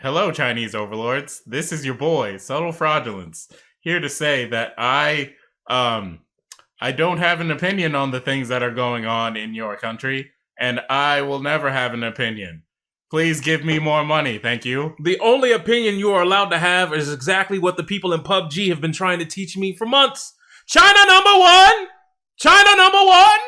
Hello, Chinese overlords. This is your boy, Subtle Fraudulence, here to say that I don't have an opinion on the things that are going on in your country, and I will never have an opinion. Please give me more money, thank you. The only opinion you are allowed to have is exactly what the people in PUBG have been trying to teach me for months. China number one! China number one!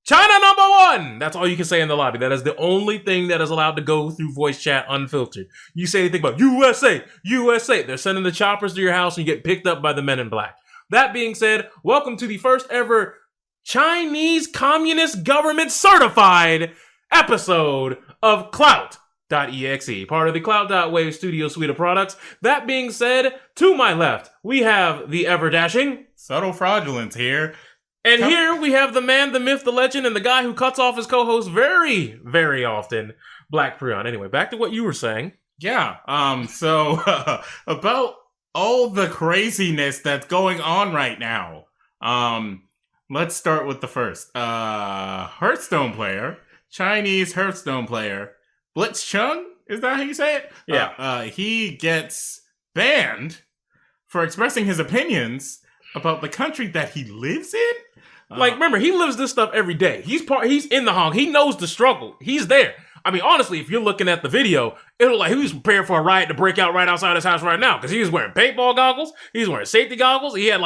China number one! That's all you can say in the lobby. That is the only thing that is allowed to go through voice chat unfiltered. You say anything about USA, USA. They're sending the choppers to your house and you get picked up by the men in black. That being said, welcome to the first ever Chinese Communist Government certified episode of Clout.EXE, part of the Clout.WAVE studio suite of products. That being said, to my left, we have the ever-dashing Subtle Fraudulence here. And here we have the man, the myth, the legend, and the guy who cuts off his co-host very, very often, Black Prion. Anyway, back to what you were saying. Yeah, so about all the craziness that's going on right now. Let's start with the first. Hearthstone player, Chinese Hearthstone player, Blitzchung, is that how you say it? Yeah. He gets banned for expressing his opinions about the country that he lives in. Like, remember, he lives this stuff every day. He's in the Hong. He knows the struggle. He's there. I mean, honestly, if you're looking at the video, it looked like he was prepared for a riot to break out right outside his house right now. Because he was wearing paintball goggles. He was wearing safety goggles. He had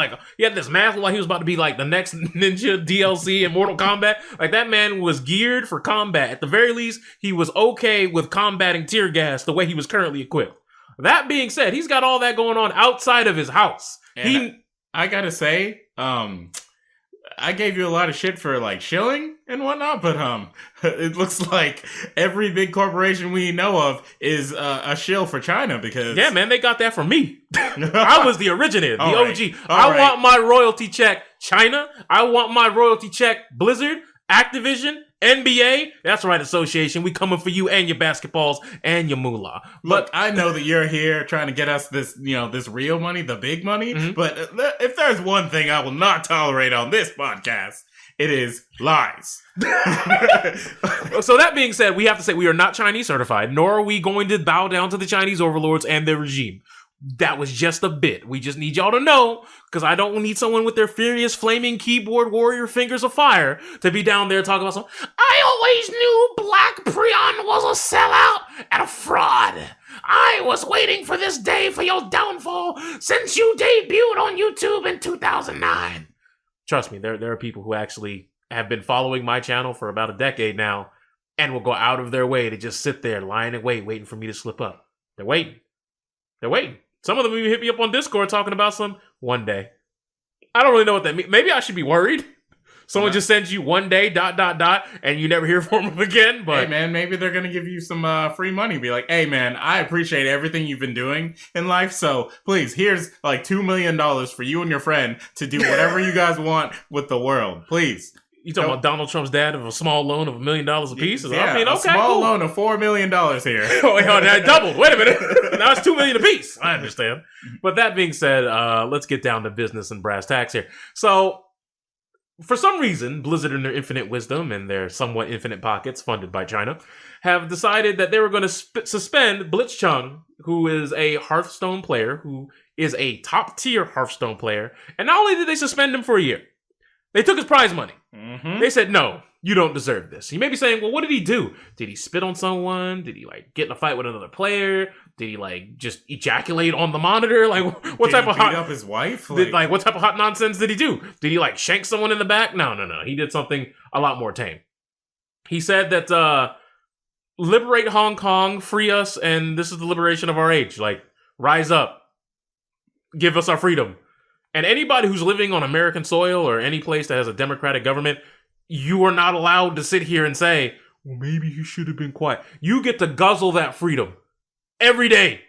this mask like he was about to be like the next Ninja DLC in Mortal Kombat. Like, that man was geared for combat. At the very least, he was okay with combating tear gas the way he was currently equipped. That being said, he's got all that going on outside of his house. And I gotta say, I gave you a lot of shit for like shilling and whatnot, but it looks like every big corporation we know of is a shill for China because yeah, they got that from me. I was the originator, the OG. I want my royalty check, China. I want my royalty check, Blizzard, Activision, NBA. That's right, association. We coming for you and your basketballs and your moolah. Look, I know that you're here trying to get us this, this real money, the big money. Mm-hmm. But if there's one thing I will not tolerate on this podcast, it is lies. So that being said, we have to say we are not Chinese certified, nor are we going to bow down to the Chinese overlords and their regime. That was just a bit. We just need y'all to know, because I don't need someone with their furious flaming keyboard warrior fingers of fire to be down there talking about something. I always knew Black Prion was a sellout and a fraud. I was waiting for this day for your downfall since you debuted on YouTube in 2009. Trust me, there are people who actually have been following my channel for about a decade now and will go out of their way to just sit there lying in wait, waiting for me to slip up. They're waiting. They're waiting. Some of them even hit me up on Discord talking about some one day. I don't really know what that means. Maybe I should be worried. Someone just sends you one day, ... and you never hear from them again. But hey, man, maybe they're going to give you some free money. Be like, hey, man, I appreciate everything you've been doing in life. So please, here's like $2 million for you and your friend to do whatever you guys want with the world. Please. You talking about Donald Trump's dad of a small loan of $1 million a piece? Yeah, I mean, okay, small loan of $4 million here. Oh, that doubled. Wait a minute. Now it's $2 million a piece. I understand. But that being said, let's get down to business and brass tacks here. So, for some reason, Blizzard in their infinite wisdom and their somewhat infinite pockets, funded by China, have decided that they were going to suspend Blitzchung, who is a Hearthstone player, who is a top-tier Hearthstone player. And not only did they suspend him for a year, they took his prize money. Mm-hmm. They said, no, you don't deserve this. You may be saying, well, what did he do? Did he spit on someone? Did he, get in a fight with another player? Did he, just ejaculate on the monitor? What type of hot... beat up his wife? What type of hot nonsense did he do? Did he, shank someone in the back? No. He did something a lot more tame. He said that, liberate Hong Kong, free us, and this is the liberation of our age. Rise up. Give us our freedom. And anybody who's living on American soil or any place that has a democratic government, you are not allowed to sit here and say, well, maybe he should have been quiet. You get to guzzle that freedom every day.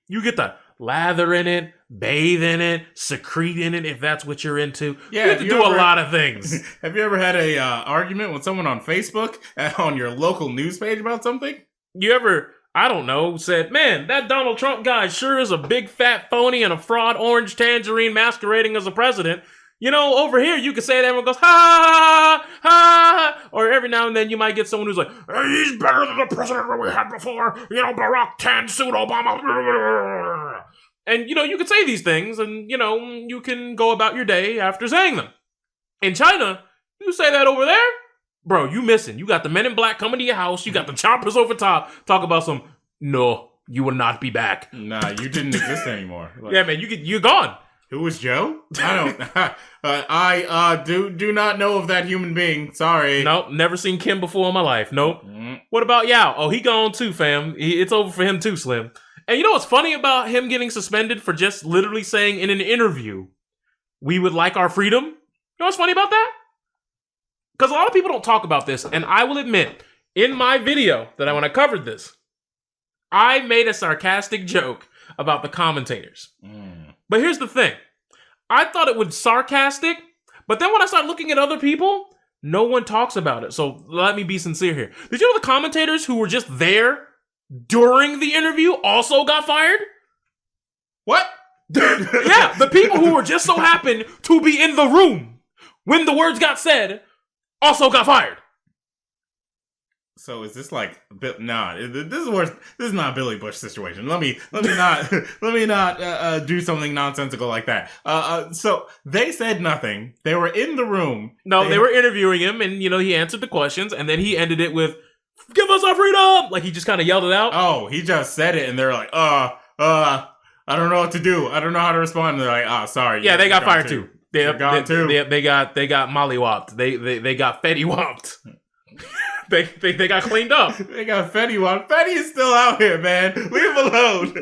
You get to lather in it, bathe in it, secrete in it, if that's what you're into. Yeah, you have to do a lot of things. Have you ever had a argument with someone on Facebook on your local news page about something? You ever... I don't know, said, man, that Donald Trump guy sure is a big fat phony and a fraud orange tangerine masquerading as a president. Over here, you could say it, everyone goes, ha, ha, or every now and then you might get someone who's like, hey, he's better than the president that we had before, Barack can suit Obama. And, you could say these things, and, you can go about your day after saying them. In China, you say that over there, bro, you missing. You got the men in black coming to your house, you got the choppers over top, talk about some, no, you will not be back. Nah, you didn't exist anymore. Yeah, man, you're gone. Who was Joe? I don't. I do not know of that human being. Sorry. Nope, never seen Kim before in my life. Nope. What about Yao? Oh, he gone too, fam. It's over for him too, Slim. And you know what's funny about him getting suspended for just literally saying in an interview, we would like our freedom? You know what's funny about that? Because a lot of people don't talk about this, and I will admit, in my video that when I covered this, I made a sarcastic joke about the commentators. But here's the thing. I thought it was sarcastic, but then when I started looking at other people, no one talks about it. So let me be sincere here. Did you know the commentators who were just there during the interview also got fired? What? Yeah, the people who were just so happened to be in the room when the words got said also got fired. So is this like nah? This is worse. This is not a Billy Bush situation. Let me not do something nonsensical like that. So they said nothing. They were in the room. No, they were interviewing him, and he answered the questions, and then he ended it with, "Give us our freedom!" Like he just kind of yelled it out. Oh, he just said it, and they're like, I don't know what to do. I don't know how to respond. And they're like, sorry. Yeah, they got fired too. They got mollywopped. They got Fetty wopped. They got cleaned up. They got Fetty wopped. Fetty is still out here, man. Leave him alone.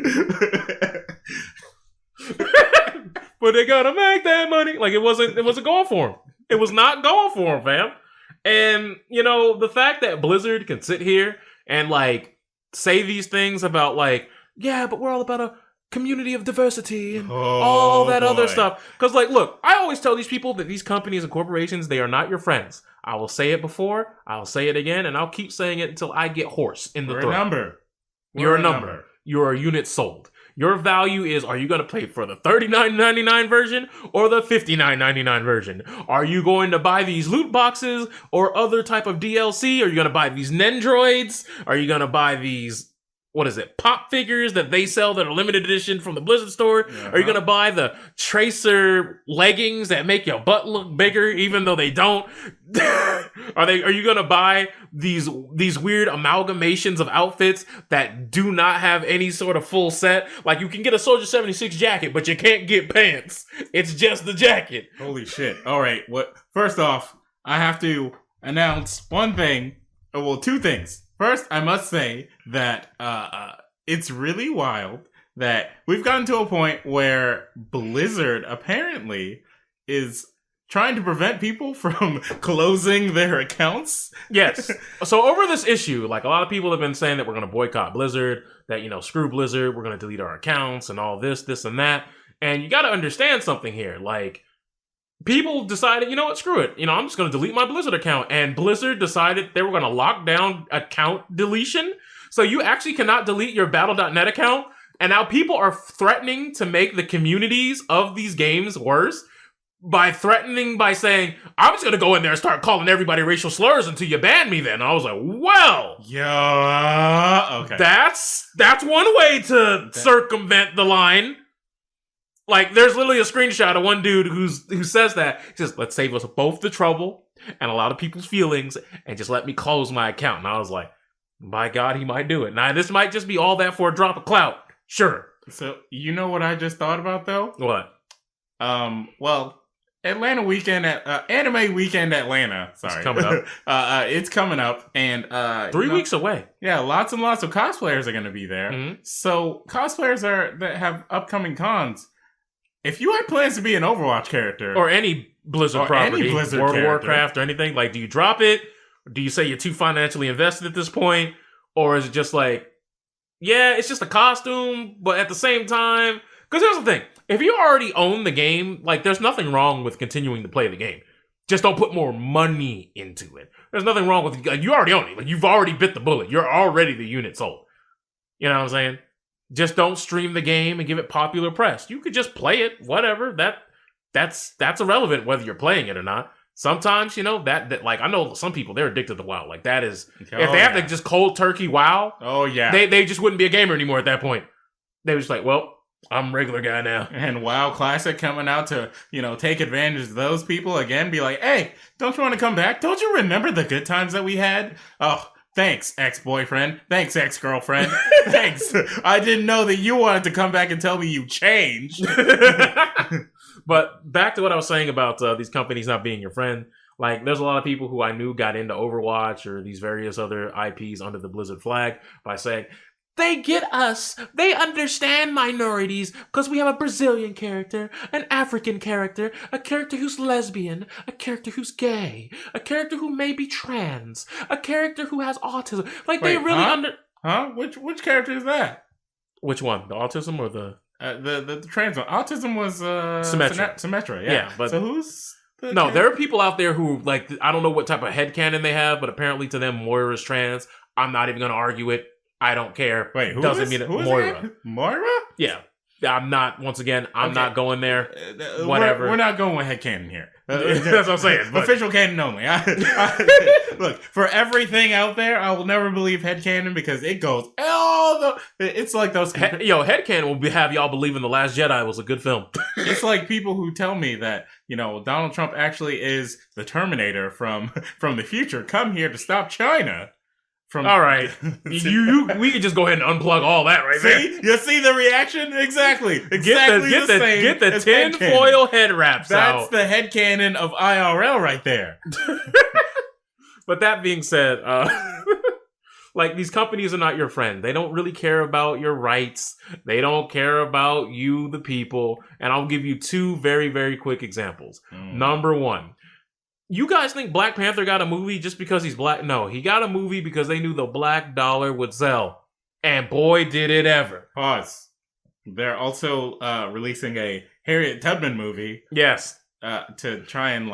But they gotta make that money. Like it wasn't going for him. It was not going for him, fam. And the fact that Blizzard can sit here and like say these things about like, yeah, but we're all about a community of diversity and all that other stuff. Because like, look, I always tell these people that these companies and corporations, they are not your friends. I will say it before, I'll say it again, and I'll keep saying it until I get hoarse in the throat. You're a number. You're a unit sold. Your value is, are you going to pay for the $39.99 version or the $59.99 version? Are you going to buy these loot boxes or other type of DLC? Are you going to buy these Nendroids? Are you going to buy these, pop figures that they sell that are limited edition from the Blizzard store? Uh-huh. Are you going to buy the Tracer leggings that make your butt look bigger even though they don't? Are you going to buy these weird amalgamations of outfits that do not have any sort of full set? Like you can get a Soldier 76 jacket, but you can't get pants. It's just the jacket. Holy shit. All right. First off, I have to announce one thing. Well, two things. First, I must say that it's really wild that we've gotten to a point where Blizzard apparently is trying to prevent people from closing their accounts. Yes. So over this issue, like a lot of people have been saying that we're going to boycott Blizzard, that, screw Blizzard, we're going to delete our accounts and all this and that. And you got to understand something here. Like, people decided, screw it. I'm just going to delete my Blizzard account. And Blizzard decided they were going to lock down account deletion. So you actually cannot delete your Battle.net account. And now people are threatening to make the communities of these games worse by saying, I'm just going to go in there and start calling everybody racial slurs until you ban me then. And I was like, well. Yeah. Okay. That's one way to circumvent the line. Like, there's literally a screenshot of one dude who says that. He says, let's save us both the trouble and a lot of people's feelings and just let me close my account. And I was like, by God, he might do it. Now, this might just be all that for a drop of clout. Sure. So, you know what I just thought about, though? What? Well, Anime Weekend Atlanta. Sorry. It's coming up. It's coming up. And 3 weeks away. Yeah, lots and lots of cosplayers are going to be there. Mm-hmm. So, cosplayers that have upcoming cons. If you had plans to be an Overwatch character, or any Blizzard property, World of Warcraft or anything, like, do you drop it? Do you say you're too financially invested at this point? Or is it just like, yeah, it's just a costume, but at the same time, because here's the thing. If you already own the game, like, there's nothing wrong with continuing to play the game. Just don't put more money into it. There's nothing wrong with, like, you already own it. Like, you've already bit the bullet. You're already the unit sold. You know what I'm saying? Just don't stream the game and give it popular press. You could just play it, whatever. that's irrelevant whether you're playing it or not. Sometimes, that like I know some people, they're addicted to WoW. Like that is if they have to just cold turkey WoW, they just wouldn't be a gamer anymore at that point. They were just like, well, I'm a regular guy now. And WoW Classic coming out to, take advantage of those people again. Be like, hey, don't you want to come back? Don't you remember the good times that we had? Oh, thanks, ex-boyfriend. Thanks, ex-girlfriend. Thanks. I didn't know that you wanted to come back and tell me you changed. But back to what I was saying about these companies not being your friend. Like, there's a lot of people who I knew got into Overwatch or these various other IPs under the Blizzard flag by saying, they get us. They understand minorities because we have a Brazilian character, an African character, a character who's lesbian, a character who's gay, a character who may be trans, a character who has autism. Like, Wait, they really Huh? Which character is that? Which one? The autism or the... The trans one. Autism was Symmetra, yeah. Yeah, but... So who's... No, there are people out there who, like, I don't know what type of headcanon they have, but apparently to them, Moira is trans. I'm not even going to argue it. I don't care. Wait, who doesn't is, mean it. Who is Moira. It? Moira? Yeah. I'm not, once again, I'm Okay. not going there. Whatever. We're not going with headcanon here. That's what I'm saying. But. Official canon only. Look, for everything out there, I will never believe headcanon because it goes it's like those... Headcanon will have y'all believing The Last Jedi was a good film. It's like people who tell me that, Donald Trump actually is the Terminator from the future. Come here to stop China. All right, we can just go ahead and unplug all that right there. You see the reaction? Exactly the same. Get the tinfoil head wraps That's out. the headcanon of IRL right there. But that being said, like, these companies are not your friend. They don't really care about your rights. They don't care about you, the people. And I'll give you two very, very quick examples. Number one. You guys think Black Panther got a movie just because he's black? No, he got a movie because they knew the black dollar would sell. And boy, did it ever. Pause. They're also releasing a Harriet Tubman movie. Yes. To try and,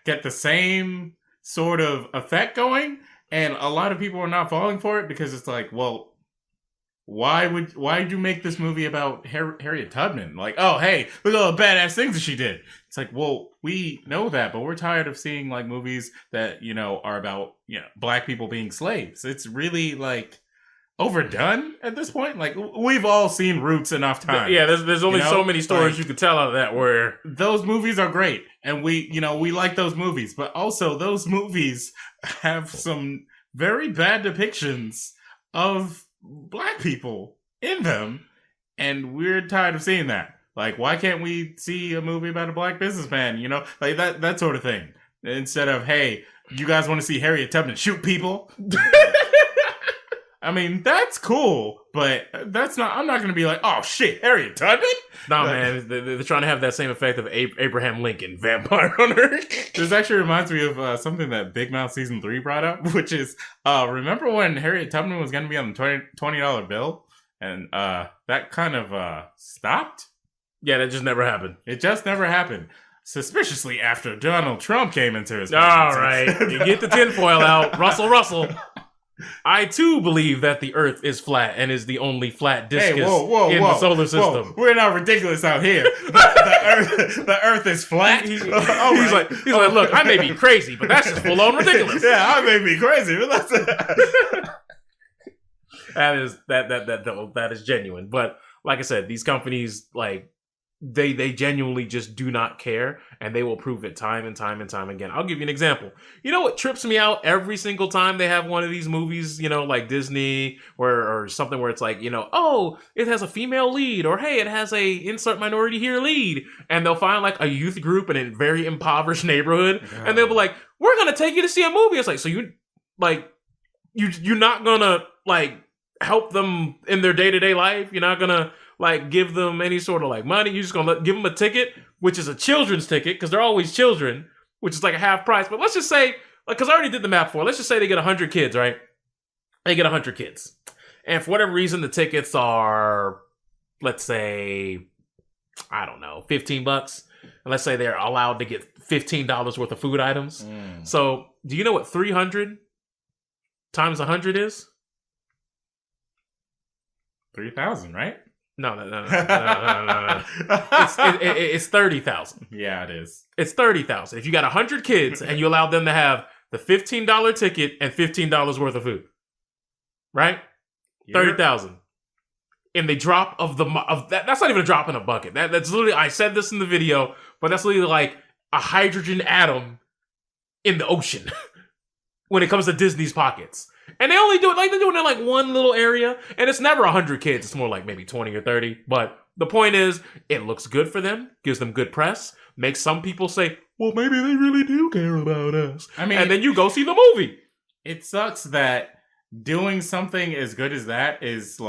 get the same sort of effect going. And a lot of people are not falling for it because it's like, well, why did you make this movie about Harriet Tubman? Like, oh, hey, look at all the badass things that she did. It's like, well, we know that, but we're tired of seeing movies that, are about, black people being slaves. It's really overdone at this point. Like, we've all seen Roots enough times. Yeah, there's only so many stories you could tell out of that where those movies are great. And we like those movies, but also those movies have some very bad depictions of black people in them, and we're tired of seeing that. Like, why can't we see a movie about a black businessman? Like that sort of thing. Instead of, hey, you guys want to see Harriet Tubman shoot people? I mean, that's cool, but that's not. I'm not going to be like, oh shit, Harriet Tubman. Nah, man, they're trying to have that same effect of Abraham Lincoln, Vampire Hunter. This actually reminds me of something that Big Mouth Season 3 brought up, which is, remember when Harriet Tubman was going to be on the $20 bill? And that kind of stopped? Yeah, that just never happened. It just never happened. Suspiciously after Donald Trump came into his presidency. All right, you get the tinfoil out. Russell. I too believe that the Earth is flat and is the only flat discus in the solar system. Whoa. We're not ridiculous out here. The Earth is flat. He's like, look, I may be crazy, but that's just full on ridiculous. Yeah, I may be crazy, but that's that is genuine. But like I said, these companies they genuinely just do not care, and they will prove it time and time and time again. I'll give you an example. You know what trips me out every single time they have one of these movies, like Disney or something where it's like, oh, it has a female lead, or hey, it has a insert minority here lead, and they'll find a youth group in a very impoverished neighborhood, and they'll be like, we're gonna take you to see a movie. It's like, so you're not gonna help them in their day-to-day life. You're not gonna give them any sort of money. You're just gonna give them a ticket, which is a children's ticket, because they're always children, which is a half price. But let's just say, because I already did the math for it, let's just say they get 100 kids, right? They get 100 kids. And for whatever reason, the tickets are, let's say, I don't know, $15. And let's say they're allowed to get $15 worth of food items. So do you know what 300 times 100 is? 3,000, right? No. It's 30,000. Yeah, it is. It's 30,000. If you got 100 kids and you allow them to have the $15 ticket and $15 worth of food, right? 30,000. In the drop of that, that's not even a drop in a bucket. That's literally, I said this in the video, but that's literally like a hydrogen atom in the ocean when it comes to Disney's pockets. And they only do it, like, they're doing it in like one little area, and it's never 100 kids. It's more like maybe 20 or 30. But the point is, it looks good for them, gives them good press, makes some people say, well, maybe they really do care about us. I mean, and then you go see the movie. It sucks that doing something as good as that is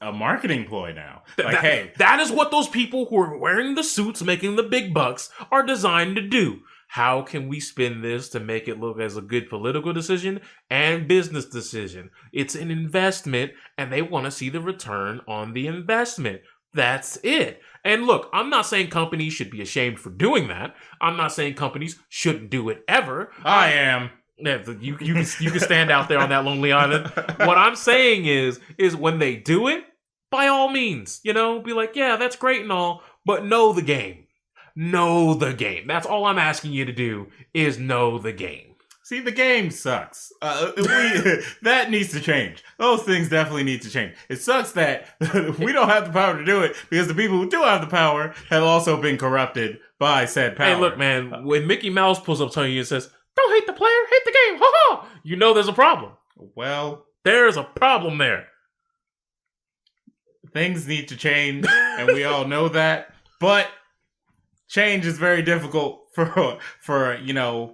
a marketing ploy now. That is what those people who are wearing the suits, making the big bucks, are designed to do. How can we spin this to make it look as a good political decision and business decision? It's an investment, and they want to see the return on the investment. That's it. And look, I'm not saying companies should be ashamed for doing that. I'm not saying companies shouldn't do it ever. I am. Yeah, you can stand out there on that lonely island. What I'm saying is when they do it, by all means, be like, yeah, that's great and all, but know the game. Know the game. That's all I'm asking you to do is know the game. See, the game sucks. That needs to change. Those things definitely need to change. It sucks that we don't have the power to do it because the people who do have the power have also been corrupted by said power. Hey, look, man, when Mickey Mouse pulls up to you and says, don't hate the player, hate the game. Ha ha! You know there's a problem. Well, there's a problem there. Things need to change, and we all know that. But change is very difficult for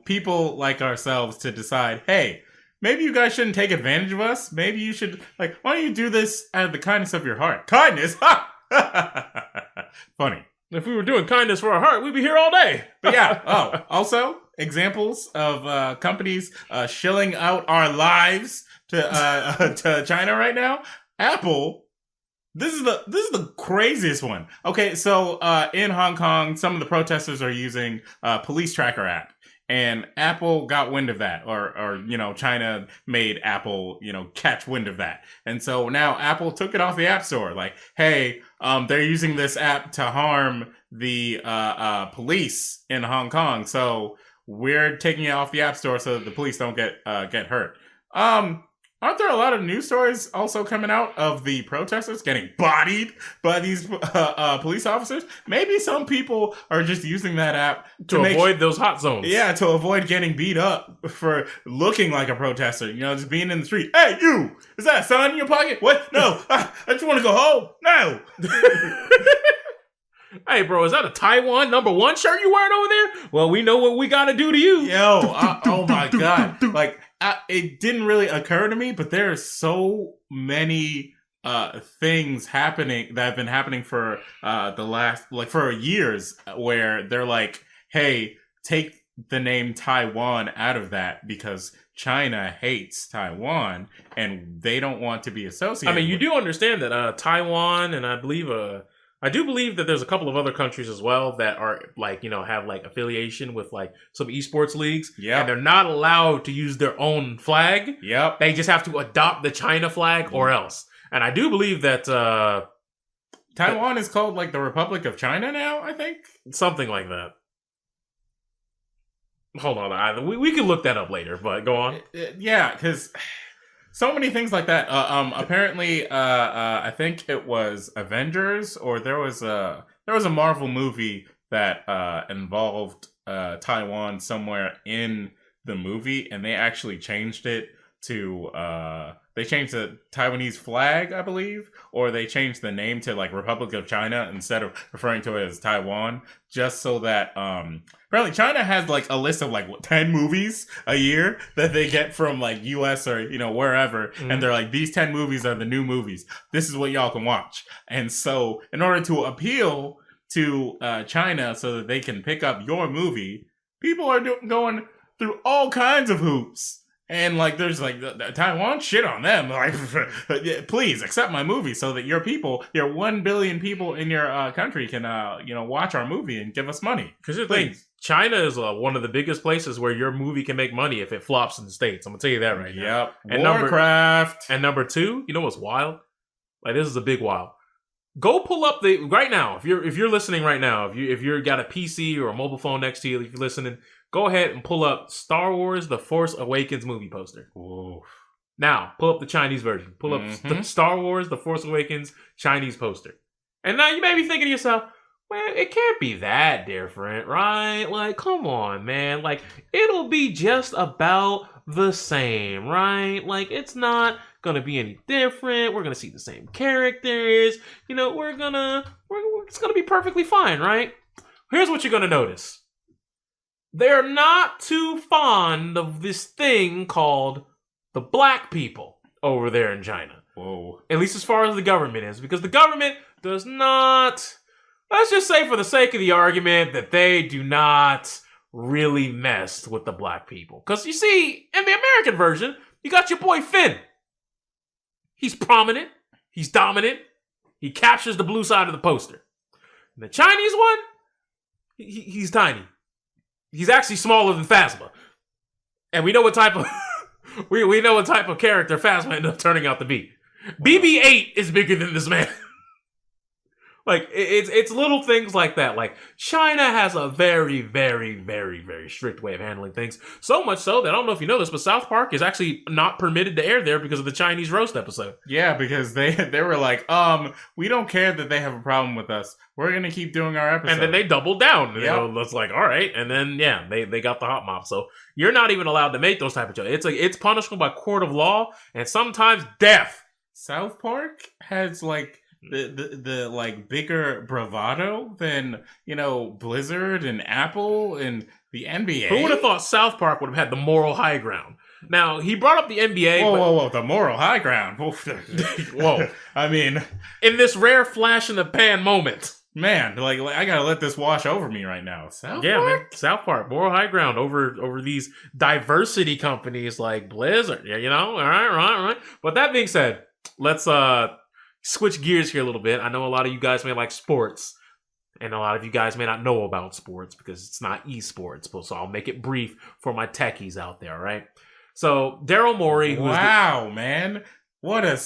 people like ourselves to decide, hey, maybe you guys shouldn't take advantage of us. Maybe you should, why don't you do this out of the kindness of your heart? Kindness? Ha! Funny. If we were doing kindness for our heart, we'd be here all day. But yeah, also examples of companies shilling out our lives to China right now. Apple. This is the craziest one. Okay, so in Hong Kong, some of the protesters are using police tracker app, and Apple got wind of that, or China made Apple catch wind of that, and so now Apple took it off the App Store. Like, hey, they're using this app to harm the police in Hong Kong, so we're taking it off the App Store so that the police don't get hurt. Aren't there a lot of news stories also coming out of the protesters getting bodied by these police officers? Maybe some people are just using that app to avoid those hot zones. Yeah, to avoid getting beat up for looking like a protester. Just being in the street. Hey, you! Is that a sign in your pocket? What? No, I just want to go home. No. Hey, bro, is that a Taiwan #1 shirt you wearing over there? Well, we know what we got to do to you. Yo, oh my God. It didn't really occur to me, but there are so many things happening that have been happening for the last, for years, where they're like, hey, take the name Taiwan out of that because China hates Taiwan and they don't want to be associated. I mean, you do understand that Taiwan, and I do believe that there's a couple of other countries as well that are have affiliation with some esports leagues. Yeah. And they're not allowed to use their own flag. Yep. They just have to adopt the China flag or else. And I do believe that Taiwan is called the Republic of China now, I think. Something like that. Hold on, we can look that up later, but go on. Yeah, because so many things like that. Apparently, I think it was Avengers, or there was a Marvel movie that involved Taiwan somewhere in the movie, and they actually changed it to they changed the Taiwanese flag, I believe, or they changed the name to Republic of China instead of referring to it as Taiwan, just so that apparently China has a list of 10 movies a year that they get from US or wherever, mm-hmm. And they're like, these 10 movies are the new movies. This is what y'all can watch. And so in order to appeal to China so that they can pick up your movie, people are going through all kinds of hoops. And there's the Taiwan shit on them. Please accept my movie so that your 1 billion people in your country can watch our movie and give us money. Because the thing, China is one of the biggest places where your movie can make money if it flops in the States. I'm gonna tell you that right now. Yep. And Warcraft. Number 2, you know what's wild? This is a big wild. Go pull up right now. If you're listening right now, if you're got a PC or a mobile phone next to you, if you're listening, go ahead and pull up Star Wars: The Force Awakens movie poster. Whoa. Now, pull up the Chinese version. Pull up the Star Wars: The Force Awakens Chinese poster. And now you may be thinking to yourself, well, it can't be that different, right? Like, come on, man. Like, it'll be just about the same, right? Like, it's not gonna be any different. We're gonna see the same characters. You know, it's gonna be perfectly fine, right? Here's what you're gonna notice. They're not too fond of this thing called the black people over there in China. Whoa. At least as far as the government is, because the government does not, let's just say for the sake of the argument, that they do not really mess with the black people. Because you see, in the American version, you got your boy Finn. He's prominent. He's dominant. He captures the blue side of the poster. And the Chinese one, he's tiny. He's actually smaller than Phasma. And we know what type of we know what type of character Phasma ended up turning out to be. BB-8 is bigger than this man. Like, it's little things like that. Like, China has a very, very, very, very strict way of handling things. So much so that I don't know if you know this, but South Park is actually not permitted to air there because of the Chinese roast episode. Yeah, because they were like, we don't care that they have a problem with us. We're gonna keep doing our episode. And then they doubled down. Yep. You know, it's like, all right. And then yeah, they got the hot mop. So you're not even allowed to make those type of jokes. It's punishable by court of law and sometimes death. South Park has like the like bigger bravado than, you know, Blizzard and Apple and the NBA. Who would have thought South Park would have had the moral high ground? Now, he brought up the NBA. Whoa, the moral high ground. Whoa. I mean, in this rare flash in the pan moment. Man, like I gotta let this wash over me right now. South Park? Man, South Park, moral high ground over these diversity companies like Blizzard. Yeah, you know, all right. But that being said, let's switch gears here a little bit. I know a lot of you guys may like sports, and a lot of you guys may not know about sports because it's not esports. So I'll make it brief for my techies out there, all right? So Daryl Morey, man. What a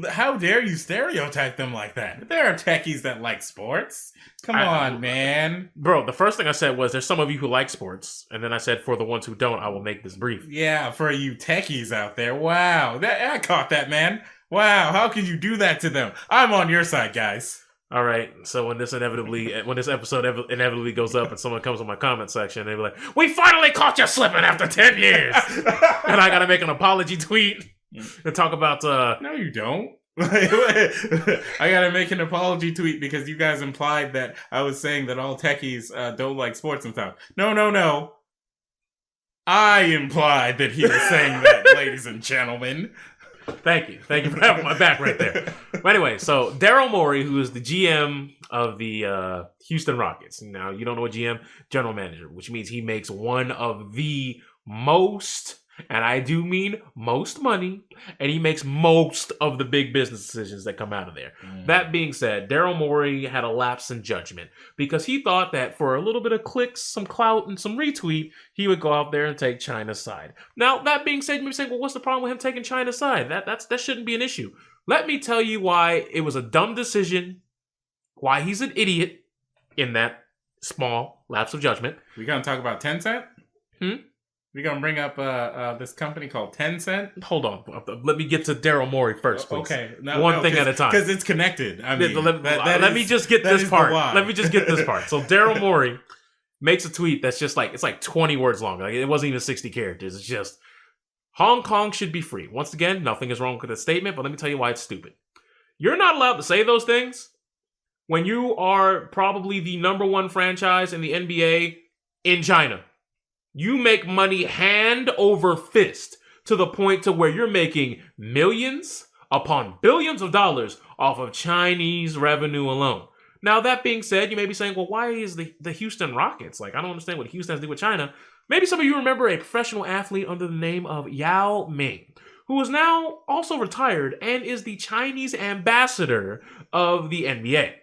how dare you stereotype them like that? There are techies that like sports. Come on, man. Bro, the first thing I said was there's some of you who like sports. And then I said for the ones who don't, I will make this brief. Yeah, for you techies out there. Wow. I caught that, man. Wow, how could you do that to them? I'm on your side, guys. All right, so when this episode inevitably goes up and someone comes in my comment section, they be like, we finally caught you slipping after 10 years. And I got to make an apology tweet and talk about... No, you don't. I gotta make an apology tweet because you guys implied that I was saying that all techies don't like sports and stuff. No. I implied that he was saying that, ladies and gentlemen. Thank you for having my back right there. But anyway, so Daryl Morey, who is the GM of the Houston Rockets. Now, you don't know what GM? General Manager, which means he makes one of the most... and I do mean most money, and he makes most of the big business decisions that come out of there. That being said, Daryl Morey had a lapse in judgment because he thought that for a little bit of clicks, some clout, and some retweet, he would go out there and take China's side. Now, that being said, you may be saying, well, what's the problem with him taking China's side? That shouldn't be an issue. Let me tell you why it was a dumb decision, why he's an idiot in that small lapse of judgment. We gonna talk about Tencent? We're going to bring up this company called Tencent. Hold on. Let me get to Daryl Morey first, please. Okay. One thing at a time. Because it's connected. I mean, let me just get this part. Let me just get this part. So Daryl Morey makes a tweet that's just like, it's like 20 words long. Like, it wasn't even 60 characters. It's just, Hong Kong should be free. Once again, nothing is wrong with the statement, but let me tell you why it's stupid. You're not allowed to say those things when you are probably the #1 franchise in the NBA in China. You make money hand over fist to the point to where you're making millions upon billions of dollars off of Chinese revenue alone. Now, that being said, you may be saying, well, why is the Houston Rockets? Like, I don't understand what Houston has to do with China. Maybe some of you remember a professional athlete under the name of Yao Ming, who is now also retired and is the Chinese ambassador of the NBA.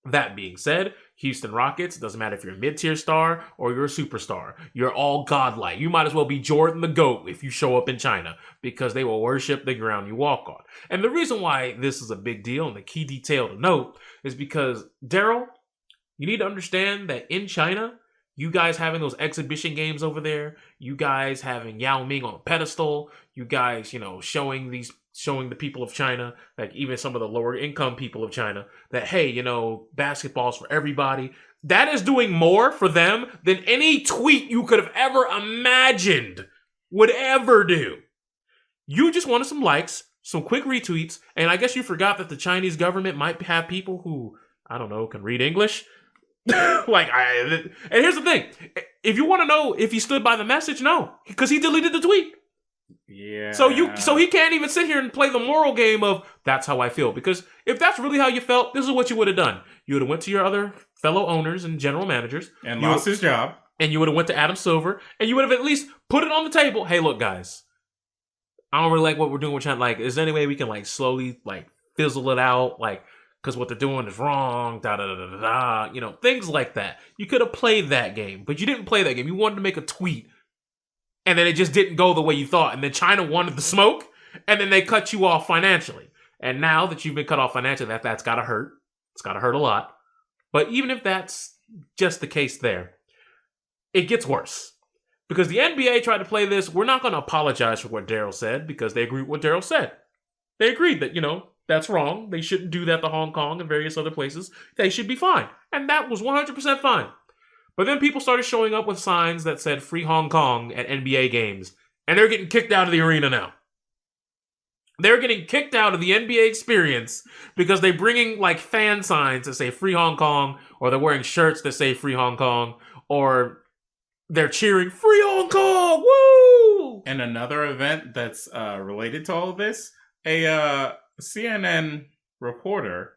That being said, Houston Rockets, doesn't matter if you're a mid-tier star or you're a superstar. You're all godlike. You might as well be Jordan the GOAT if you show up in China because they will worship the ground you walk on. And the reason why this is a big deal and the key detail to note is because, Daryl, you need to understand that in China, you guys having those exhibition games over there, you guys having Yao Ming on a pedestal, you guys, showing the people of China, like even some of the lower income people of China, that, hey, basketball's for everybody. That is doing more for them than any tweet you could have ever imagined would ever do. You just wanted some likes, some quick retweets, and I guess you forgot that the Chinese government might have people who, I don't know, can read English. And here's the thing. If you want to know if he stood by the message, no, because he deleted the tweet. Yeah. So he can't even sit here and play the moral game of that's how I feel. Because if that's really how you felt, this is what you would have done. You would have went to your other fellow owners and general managers and lost his job. And you would have went to Adam Silver and you would have at least put it on the table. Hey, look, guys, I don't really like what we're doing with China. Like, is there any way we can slowly fizzle it out? Because what they're doing is wrong, things like that. You could have played that game, but you didn't play that game. You wanted to make a tweet, and then it just didn't go the way you thought. And then China wanted the smoke, and then they cut you off financially. And now that you've been cut off financially, that's got to hurt. It's got to hurt a lot. But even if that's just the case there, it gets worse. Because the NBA tried to play this. We're not going to apologize for what Daryl said, because they agree with what Daryl said. They agreed that, that's wrong. They shouldn't do that to Hong Kong and various other places. They should be fine. And that was 100% fine. But then people started showing up with signs that said Free Hong Kong at NBA games. And they're getting kicked out of the arena now. They're getting kicked out of the NBA experience because they're bringing fan signs that say Free Hong Kong, or they're wearing shirts that say Free Hong Kong, or they're cheering Free Hong Kong. Woo! And another event that's related to all of this, a CNN reporter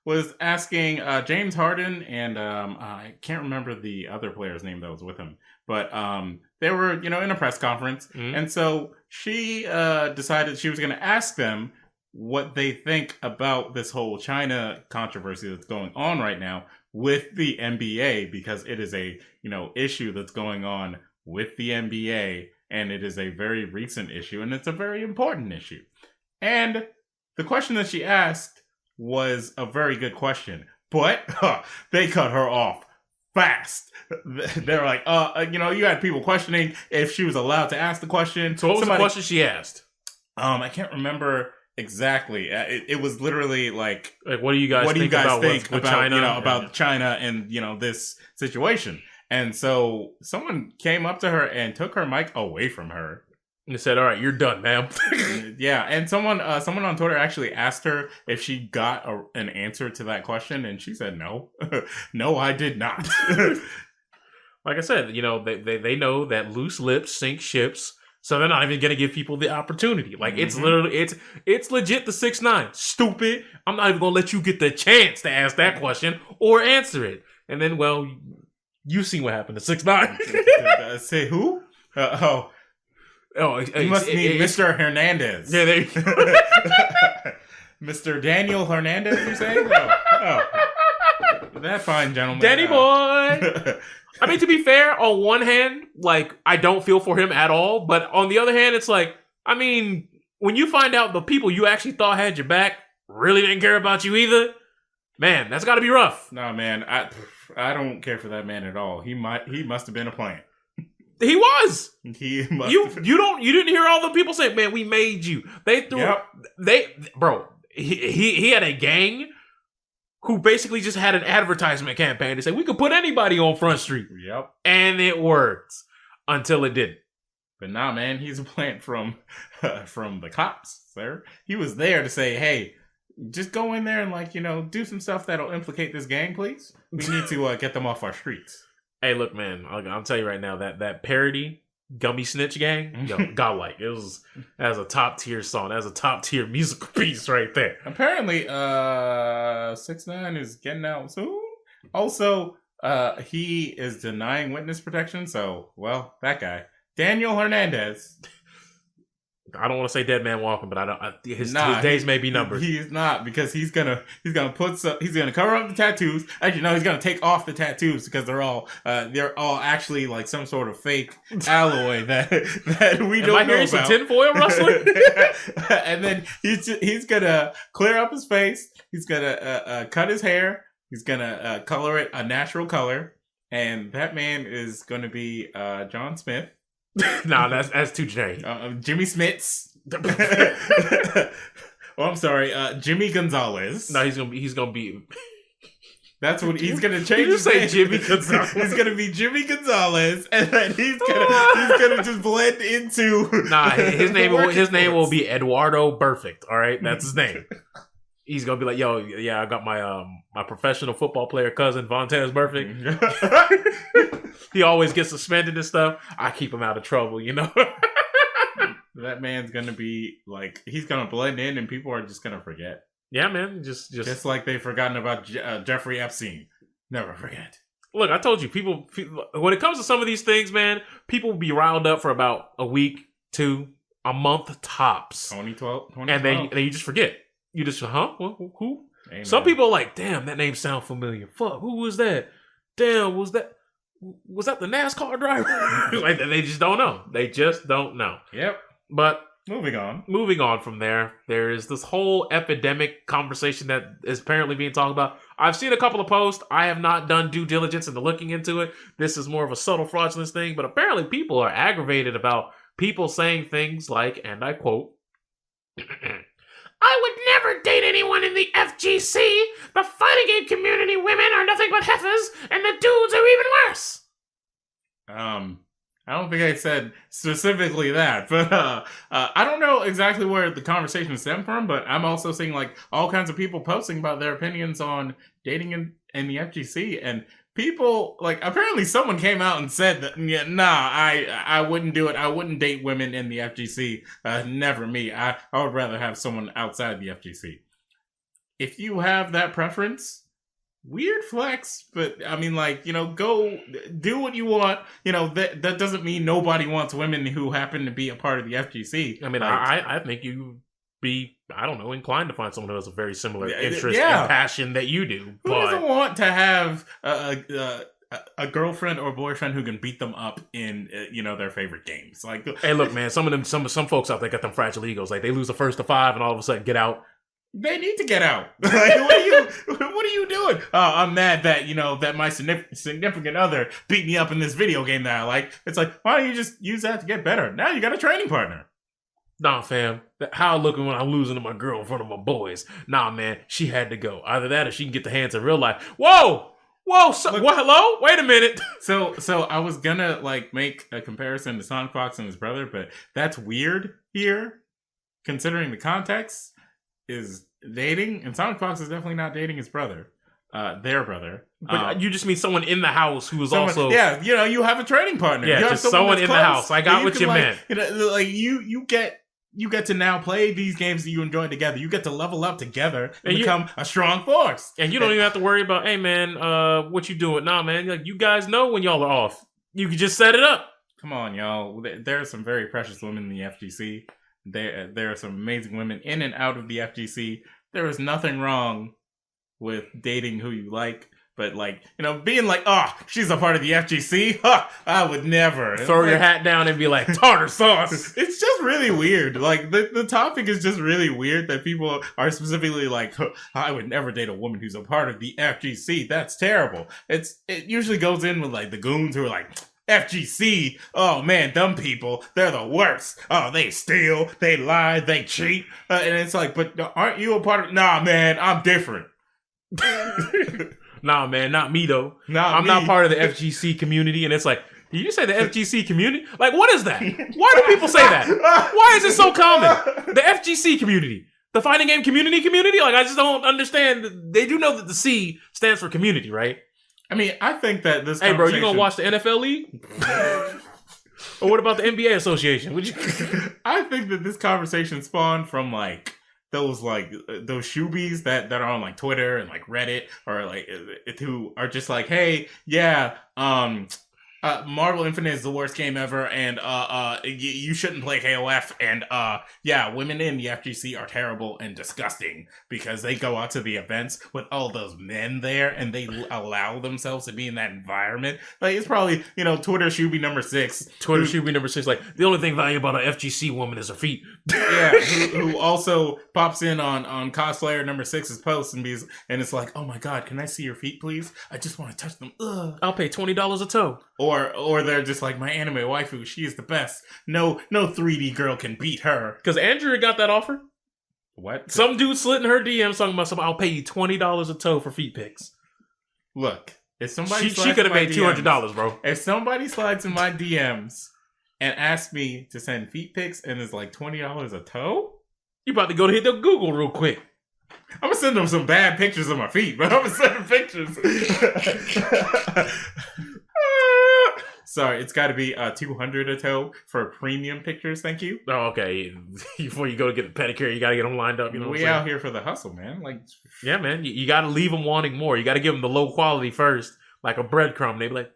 was asking James Harden and I can't remember the other player's name that was with him, but they were, in a press conference. Mm-hmm. And so she decided she was going to ask them what they think about this whole China controversy that's going on right now with the NBA, because it is a, issue that's going on with the NBA, and it is a very recent issue, and it's a very important issue. And the question that she asked was a very good question, but they cut her off fast. They're like, you had people questioning if she was allowed to ask the question. So what was the question she asked? I can't remember exactly. It was literally like what do you guys think about China? About China and, this situation. And so someone came up to her and took her mic away from her. And said, all right, you're done, ma'am. Yeah, and someone on Twitter actually asked her if she got an answer to that question, and she said no. No, I did not. Like I said, they know that loose lips sink ships, so they're not even going to give people the opportunity. It's literally, it's legit the 6ix9ine. Stupid. I'm not even going to let you get the chance to ask that question or answer it. And then, well, you see what happened to 6ix9ine. Say who? You must mean Mr. Hernandez. Yeah, there you go. Mr. Daniel Hernandez, you say? Oh. That fine gentleman. Danny boy! I mean, to be fair, on one hand, I don't feel for him at all. But on the other hand, it's when you find out the people you actually thought had your back really didn't care about you either, man, that's got to be rough. No, man, I don't care for that man at all. He must have been a plant. He was. He must. You didn't hear all the people say, "Man, we made you." They threw. Yep. He had a gang who basically just had an advertisement campaign to say we could put anybody on Front Street. Yep. And it worked until it didn't. But nah, man, he's a plant from the cops, sir. He was there to say, "Hey, just go in there and do some stuff that'll implicate this gang, please. We need to get them off our streets." Hey, look, man, I'll tell you right now that parody Gummy Snitch Gang, godlike. That was a top tier song. That was a top tier musical piece right there. Apparently, 6ix9ine is getting out soon. Also, he is denying witness protection. So, well, that guy, Daniel Hernandez. I don't want to say dead man walking, but his Nah, days may be numbered. He's not, because he's gonna cover up the tattoos. Actually, no, he's gonna take off the tattoos because they're all actually like some sort of fake alloy that we don't know about. Am I hearing some tinfoil rustling? And then he's gonna clear up his face. He's gonna cut his hair. He's gonna color it a natural color, and that man is gonna be John Smith. Nah, that's too generic. Jimmy Smits. Oh, I'm sorry, Jimmy Gonzalez. No, he's gonna be. That's what he's gonna change. You say Jimmy Gonzalez? He's gonna be Jimmy Gonzalez, and then he's gonna just blend into. Nah, his name will be Eduardo Perfect. All right, that's his name. He's gonna be like, yo, yeah, I got my my professional football player cousin Vontez Perfect. He always gets suspended and stuff. I keep him out of trouble, you know. That man's gonna be like, he's gonna blend in, and people are just gonna forget. Yeah, man, just like they've forgotten about Jeffrey Epstein. Never forget. Look, I told you, people when it comes to some of these things, man, people will be riled up for about a week, 2, a month tops. 2012, and then you just forget. You just, who? Amen. Some people are like, damn, that name sounds familiar. Fuck, who was that? Damn, was that the NASCAR driver? Like, they just don't know. They just don't know. Yep. But moving on from there is this whole epidemic conversation that is apparently being talked about. I've seen a couple of posts. I have not done due diligence into looking into it. This is more of a subtle fraudulence thing, but apparently people are aggravated about people saying things like, and I quote, I would never date anyone in the FGC. The fighting game community women are nothing but heifers, and the dudes are even worse. I don't think I said specifically that, but I don't know exactly where the conversation stemmed from, but I'm also seeing like all kinds of people posting about their opinions on dating in the FGC, and people, like, apparently someone came out and said that, yeah, nah, I wouldn't do it. I wouldn't date women in the FGC. Never me. I would rather have someone outside the FGC. If you have that preference, weird flex, but I mean, like, you know, go do what you want. You know, that doesn't mean nobody wants women who happen to be a part of the FGC. I mean, like, I think you be, I don't know, inclined to find someone who has a very similar interest and passion that you do. Who doesn't want to have a girlfriend or boyfriend who can beat them up in their favorite games? Like, hey, look, man, some folks out there got them fragile egos. Like, they lose the first to 5 and all of a sudden get out. They need to get out. Like, what are you doing? Oh, I'm mad that, that my significant other beat me up in this video game that I like. It's like, why don't you just use that to get better? Now you got a training partner. Nah, fam. How I looking when I'm losing to my girl in front of my boys? Nah, man. She had to go. Either that or she can get the hands in real life. Whoa! What? Hello? Wait a minute. So I was gonna, like, make a comparison to Sonic Fox and his brother, but that's weird here, considering the context. Is dating, and Sonic Fox is definitely not dating his brother, their brother. But you just mean someone in the house who is also, yeah, you have a training partner. Yeah, just someone in the house. I got what you meant. Like you get to now play these games that you enjoy together. You get to level up together and become a strong force. And you don't even have to worry about, hey man, what you doing? Nah, man, like, you guys know when y'all are off. You can just set it up. Come on, y'all. There are some very precious women in the FGC. There are some amazing women in and out of the FGC. There is nothing wrong with dating who you like, but, like, being like, oh, she's a part of the FGC? Huh, I would never. Throw your hat down and be like, tartar sauce. It's just really weird. Like, the topic is just really weird that people are specifically like, huh, I would never date a woman who's a part of the FGC. That's terrible. It usually goes in with, like, the goons who are like, FGC, oh man, dumb people, they're the worst. Oh, they steal, they lie, they cheat. And it's like, but aren't you a part of... Nah, man, I'm different. Nah, man, not me, though. I'm not part of the FGC community. And it's like, did you say the FGC community? Like, what is that? Why do people say that? Why is it so common? The FGC community. The fighting game community? Like, I just don't understand. They do know that the C stands for community, right? I mean, I think that this. Hey, bro, you gonna watch the NFL league? Or what about the NBA association? I think that this conversation spawned from like those shoobies that are on like Twitter and like Reddit, or like who are just like, hey, yeah, Marvel Infinite is the worst game ever, and you shouldn't play KOF. And yeah, women in the FGC are terrible and disgusting because they go out to the events with all those men there, and they allow themselves to be in that environment. Like, it's probably, Twitter should be number 6. Twitter should be number 6. Like, the only thing valuable about an FGC woman is her feet. Yeah, who also pops in on cosplayer number 6's post and it's like, oh my god, can I see your feet, please? I just want to touch them. Ugh. I'll pay $20 a toe. Or they're just like, my anime waifu, she is the best. No 3D girl can beat her. Because Andrea got that offer. What? Some dude slid in her DMs talking about something. I'll pay you $20 a toe for feet pics. Look, if somebody she could have made $200, bro. If somebody slides in my DMs and asks me to send feet pics and it's like $20 a toe, you about to go to hit the Google real quick. I'm gonna send them some bad pictures of my feet, but I'm gonna send them pictures. Sorry, it's got to be $200 a toe for premium pictures. Thank you. Oh, okay. Before you go to get the pedicure, you got to get them lined up. You know, we out here for the hustle, man. Like, yeah, man. You got to leave them wanting more. You got to give them the low quality first, like a breadcrumb. They be like,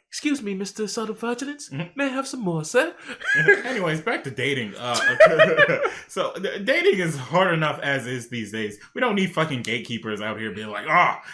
"Excuse me, Mr. Subtle Fudgets, may I have some more, sir?" Anyways, back to dating. So dating is hard enough as is these days. We don't need fucking gatekeepers out here being like,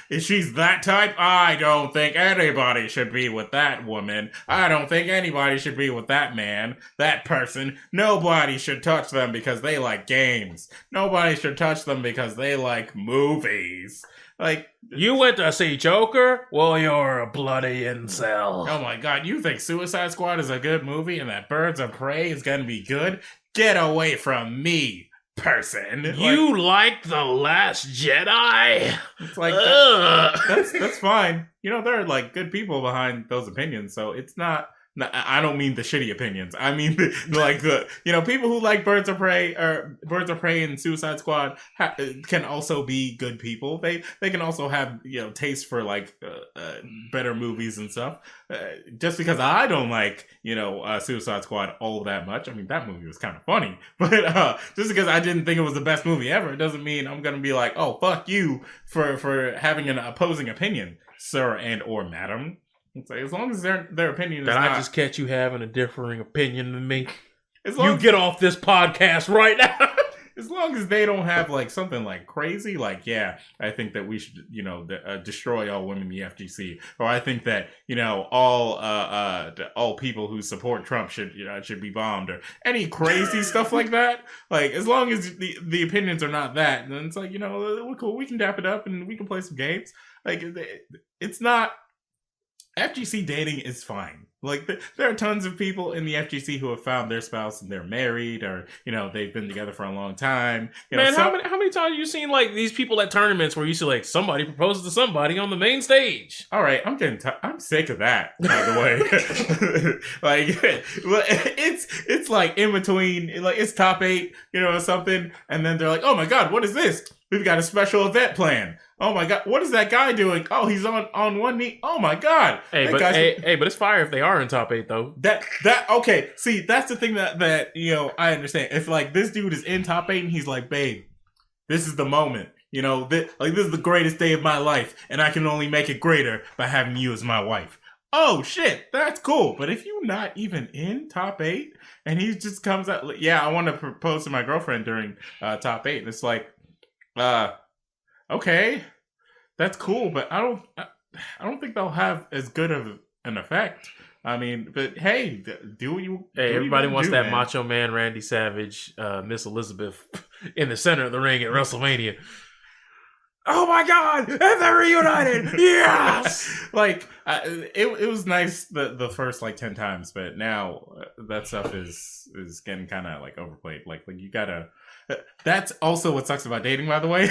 if she's that type, I don't think anybody should be with that woman. I don't think anybody should be with that man, that person. Nobody should touch them because they like games. Nobody should touch them because they like movies. Like, you went to see Joker? Well, you're a bloody incel. Oh my god, you think Suicide Squad is a good movie and that Birds of Prey is gonna be good? Get away from me, person. You like The Last Jedi? It's like, that's fine. There are like good people behind those opinions, so it's not. I don't mean the shitty opinions. I mean the people who like Birds of Prey and Suicide Squad can also be good people. They can also have taste for like better movies and stuff. Just because I don't like Suicide Squad all that much. I mean, that movie was kind of funny, but just because I didn't think it was the best movie ever, it doesn't mean I'm gonna be like, oh, fuck you for having an opposing opinion, sir and or madam. It's like, as long as their opinion is not... I just catch you having a differing opinion than me? You get off this podcast right now. As long as they don't have like something like crazy, like, yeah, I think that we should, destroy all women in the FGC, or I think that all people who support Trump should be bombed, or any crazy stuff like that. Like, as long as the opinions are not that, then it's like, we're cool. We can dap it up and we can play some games. Like, it's not. FGC dating is fine. Like, there are tons of people in the FGC who have found their spouse and they're married, or they've been together for a long time. Man, how many times have you seen like these people at tournaments where you see like somebody proposes to somebody on the main stage? All right, I'm sick of that. By the way, like, it's like in between, like it's top 8, or something, and then they're like, oh my god, what is this? We've got a special event plan. Oh my god, what is that guy doing? Oh, he's on one knee. Oh my god. Hey, but it's fire if they are in top 8 though. Okay. See, that's the thing that I understand. If like this dude is in top 8 and he's like, babe, this is the moment. This is the greatest day of my life, and I can only make it greater by having you as my wife. Oh shit, that's cool. But if you're not even in top 8 and he just comes out, yeah, I want to propose to my girlfriend during top 8, and it's like, okay, that's cool, but I don't think they'll have as good of an effect. I mean, but hey, do what you. Hey, everybody wants that man. Macho Man, Randy Savage, Miss Elizabeth in the center of the ring at WrestleMania. Oh my God! And they're reunited! Yes! Like, it was nice the first like 10 times, but now that stuff is getting kind of like overplayed. Like you gotta. That's also what sucks about dating, by the way.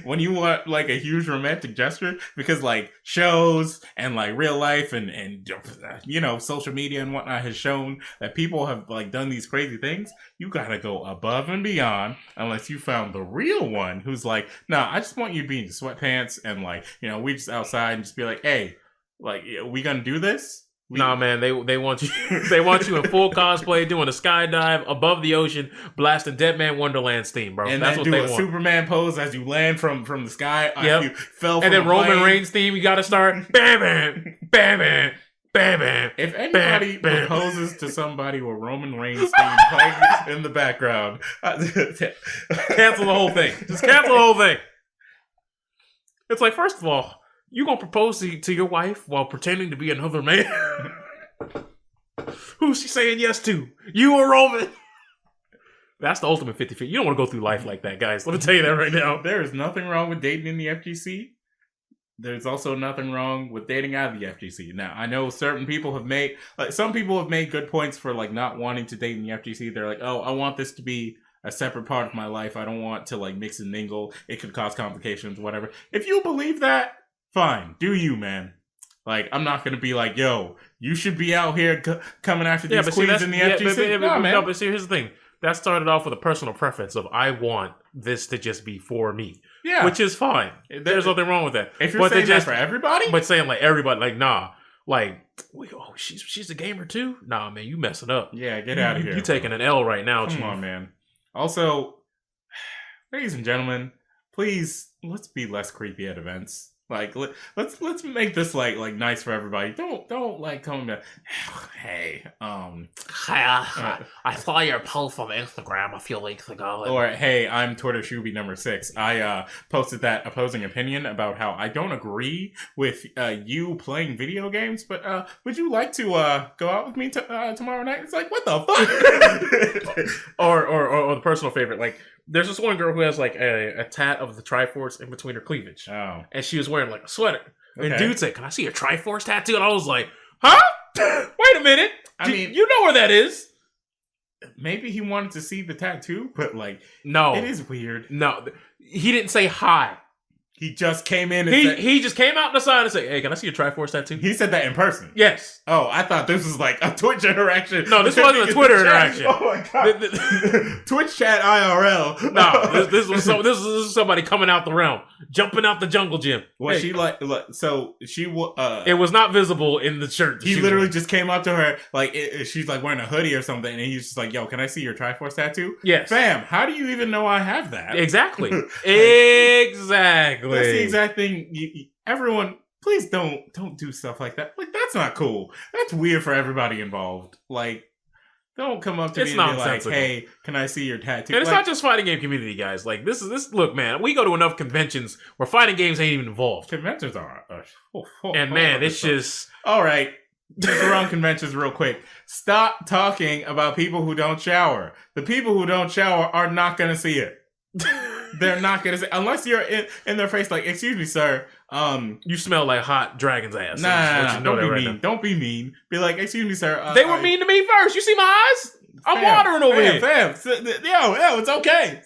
When you want like a huge romantic gesture, because like shows and like real life and social media and whatnot has shown that people have like done these crazy things. You gotta go above and beyond, unless you found the real one who's like, nah, I just want you to be in sweatpants and like, we just outside and just be like, hey, like, we gonna do this? Nah, man, they want you. They want you in full cosplay, doing a skydive above the ocean, blasting Dead Man Wonderland's theme, bro. And that's then what do they a want. Superman pose as you land from the sky. Yep. You fell from and then a Roman plane. Reigns theme, you got to start. Bam, bam, bam, bam. Bam, bam. If anybody Bam, bam. proposes to somebody with Roman Reigns theme playing in the background, Cancel the whole thing. Just cancel the whole thing. It's like, first of all, you gonna propose to your wife while pretending to be another man? Who's she saying yes to? You or Roman? That's the ultimate 50-50. You don't want to go through life like that, guys. Let me tell you that right now. There is nothing wrong with dating in the FGC. There's also nothing wrong with dating out of the FGC. Now, I know certain people have made, some people have made good points for like not wanting to date in the FGC. They're like, oh, I want this to be a separate part of my life. I don't want to like mix and mingle. It could cause complications, whatever. If you believe that, fine. Do you, man? Like, I'm not going to be like, yo, you should be out here coming after these queens in the FGC. No, but see, here's the thing. That started off with a personal preference of I want this to just be for me. Yeah. Which is fine. There's nothing wrong with that. If you're saying that for everybody? But saying like everybody, like, nah. Like, oh, she's a gamer too? Nah, man, you messing up. Yeah, get out of here. You taking an L right now, Come on, man. Also, ladies and gentlemen, please, let's be less creepy at events. Like, let's make this like nice for everybody. Don't like come back. Hey, I saw your post on Instagram a few weeks ago. Or hey, I'm Twitter Shuby number 6. I posted that opposing opinion about how I don't agree with you playing video games, but would you like to go out with me tomorrow night? It's like, what the fuck? or the personal favorite, like. There's this one girl who has like a tat of the Triforce in between her cleavage. Oh. And she was wearing like a sweater. Okay. And dude said, can I see your Triforce tattoo? And I was like, huh? Wait a minute. I mean, you know where that is. Maybe he wanted to see the tattoo, but like, no. It is weird. No. He didn't say hi. He just came in and he just came out the side and said, hey, can I see your Triforce tattoo? He said that in person? Yes. Oh, I thought this was like a Twitch interaction. No, this wasn't a Twitter interaction. Oh my god. Twitch chat IRL. No, this was somebody coming out the realm, jumping out the jungle gym. Was she like so she it was not visible in the shirt. He literally just came up to her like she's like wearing a hoodie or something, and he's just like, yo, can I see your Triforce tattoo? Yes. Fam, how do you even know I have that? Exactly. Exactly. That's the exact thing. Everyone, please don't do stuff like that. Like, that's not cool. That's weird for everybody involved. Like, don't come up to me and be like, hey, can I see your tattoo? And it's not just fighting game community, guys. Like, this. Look, man, we go to enough conventions where fighting games ain't even involved. Conventions are. And man, it's just. All right. Just around conventions real quick. Stop talking about people who don't shower. The people who don't shower are not going to see it. They're not gonna say unless you're in their face like, excuse me, sir. You smell like hot dragon's ass. Nah, don't be mean. Don't be mean. Be like, excuse me, sir. They were mean to me first. You see my eyes? I'm watering over here. Fam. Yo, it's okay.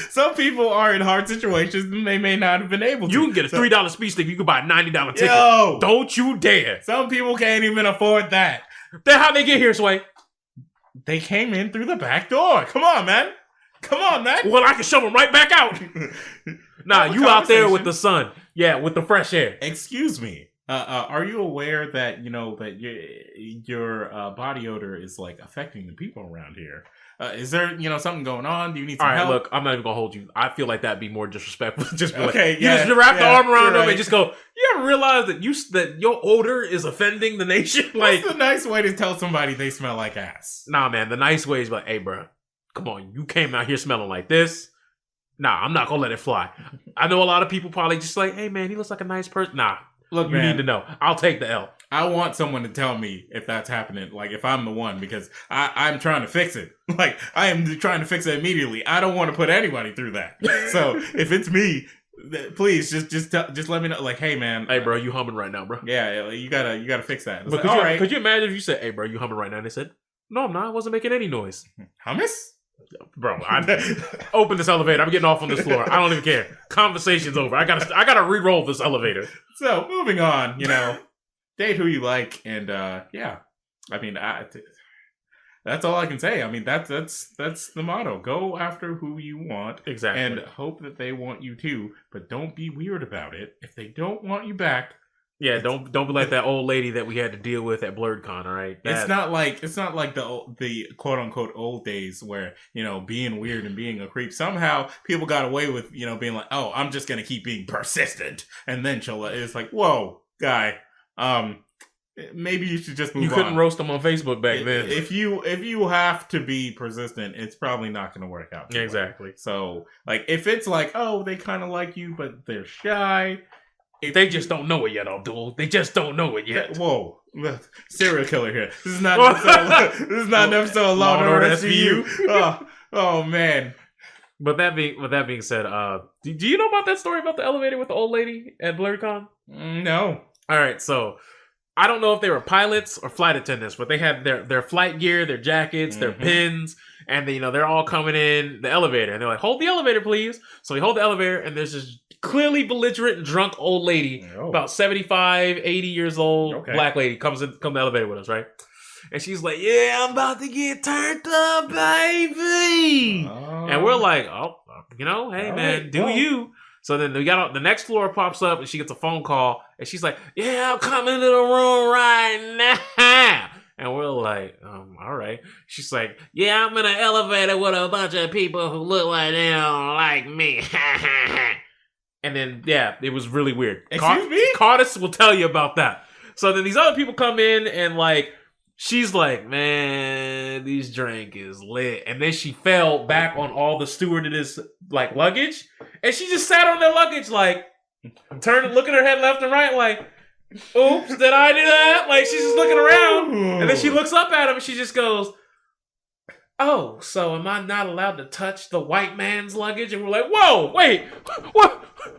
Some people are in hard situations and they may not have been able to. You can get a $3 speech stick. You can buy a $90 ticket. Yo, don't you dare. Some people can't even afford that. Then how'd they get here, Sway? They came in through the back door. Come on, man. Well, I can shove them right back out. Nah, you out there with the sun. Yeah, with the fresh air. Excuse me. Are you aware that, that your body odor is like affecting the people around here? Is there, something going on? Do you need some help? Look, I'm not even gonna hold you. I feel like that'd be more disrespectful. Just be okay, like, you just wrap the arm around them and just go, you ever realize that your odor is offending the nation? Like, what's the nice way to tell somebody they smell like ass? Nah, man, the nice way is like, hey, bro, come on, you came out here smelling like this. Nah, I'm not gonna let it fly. I know a lot of people probably just like, hey, man, he looks like a nice person. Nah, look, you need to know. I'll take the L. I want someone to tell me if that's happening, like if I'm the one, because I'm trying to fix it. Like, I am trying to fix it immediately. I don't want to put anybody through that. So if it's me, please just let me know. Like, hey, man. Hey, bro, you humming right now, bro. Yeah, you gotta fix that. But could you imagine if you said, hey, bro, you humming right now? And they said, no, I'm not. I wasn't making any noise. Hummus? Bro, I open this elevator. I'm getting off on this floor. I don't even care. Conversation's over. I gotta re-roll this elevator. So moving on, date who you like, and yeah, I mean, that's all I can say. I mean, that's the motto. Go after who you want, exactly, and hope that they want you too. But don't be weird about it. If they don't want you back. Yeah, don't be like that old lady that we had to deal with at BlurredCon, all right? It's not like the quote unquote old days where, being weird and being a creep. Somehow people got away with, being like, oh, I'm just gonna keep being persistent, and then it's like, whoa, guy, maybe you should just move on. You couldn't roast them on Facebook back then. If you have to be persistent, it's probably not going to work out. Exactly. Well. So, like, if it's like, oh, they kind of like you, but they're shy. They just don't know it yet, Abdul. They just don't know it yet. Whoa, serial killer here. This is not an episode of Law and Order SVU. Oh man. But that being said, do you know about that story about the elevator with the old lady at BlurryCon? No. All right, so I don't know if they were pilots or flight attendants, but they had their flight gear, their jackets, their pins, and they're all coming in the elevator, and they're like, "Hold the elevator, please." So we hold the elevator, and there's this clearly belligerent, drunk old lady, about 75, 80 years old, black lady, come to the elevator with us, right? And she's like, "Yeah, I'm about to get turned up, baby." And we're like, "Oh, hey, man, do you?" So then we got on, the next floor pops up, and she gets a phone call, and she's like, "Yeah, I'm coming to the room right now." And we're like, all right. She's like, "Yeah, I'm in an elevator with a bunch of people who look like they don't like me." And then, yeah, it was really weird. Excuse me? Cardis will tell you about that. So then these other people come in, and like, she's like, "Man, this drink is lit." And then she fell back on all the stewardess like luggage, and she just sat on their luggage, like, looking her head left and right, like, "Oops, did I do that?" Like, she's just looking around, and then she looks up at him, and she just goes, "Oh, so am I not allowed to touch the white man's luggage?" And we're like, "Whoa, wait,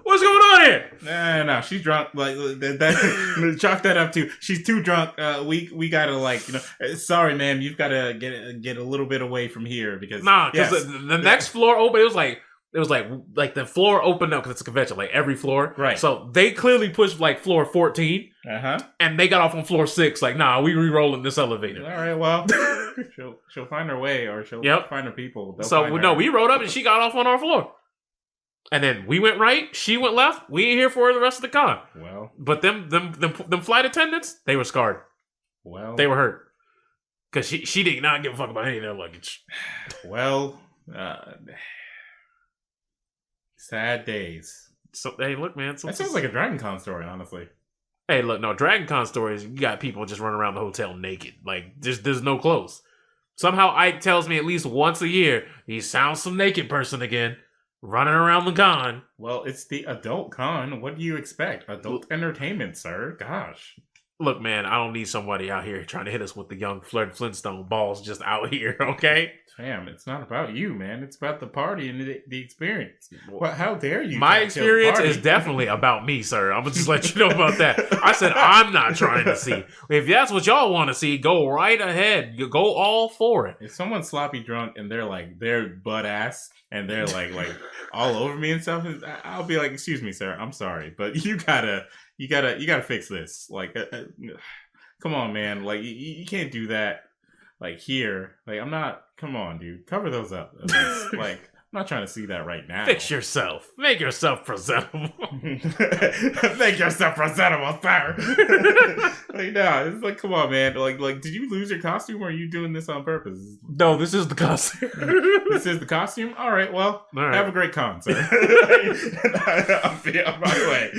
what's going on here?" No, she's drunk. Like that, chalk that up too. She's too drunk. We gotta sorry, ma'am, you've got to get a little bit away from here because because the next floor open. It was like the floor opened up because it's a convention, like every floor. Right. So they clearly pushed like floor 14. And they got off on floor 6. Like, "Nah, we re-rolling this elevator." All right, well, she'll find her way, or she'll find her people. We rode up and she got off on our floor. And then we went right, she went left. We ain't here for the rest of the con. Well, but them flight attendants, they were scarred. Well, they were hurt because she did not give a fuck about any of their luggage. Well, sad days. So hey, look, man, that sounds like a Dragon Con story, honestly. Hey, look, no, Dragon Con stories, you got people just running around the hotel naked. Like, there's no clothes. Somehow Ike tells me at least once a year he sounds some naked person again, running around the con. Well, it's the adult con. What do you expect? Adult entertainment, sir. Gosh. Look, man, I don't need somebody out here trying to hit us with the young Flintstone balls just out here, okay? Damn, it's not about you, man. It's about the party and the experience. Well, how dare you? My experience is definitely about me, sir. I'm gonna just let you know about that. I said I'm not trying to see. If that's what y'all want to see, go right ahead. You go all for it. If someone's sloppy drunk and they're butt ass and they're like all over me and stuff, I'll be like, "Excuse me, sir. I'm sorry, but you gotta fix this. Like, come on, man. Like, you can't do that. Like here, like I'm not. Come on, dude. Cover those up. At least. Like, I'm not trying to see that right now. Fix yourself. Make yourself presentable. Make yourself presentable, sir. Like, no, it's like, come on, man. Like, did you lose your costume, or are you doing this on purpose? No, this is the costume. This is the costume. All right. Well, have a great con, sir. I'll be on my way.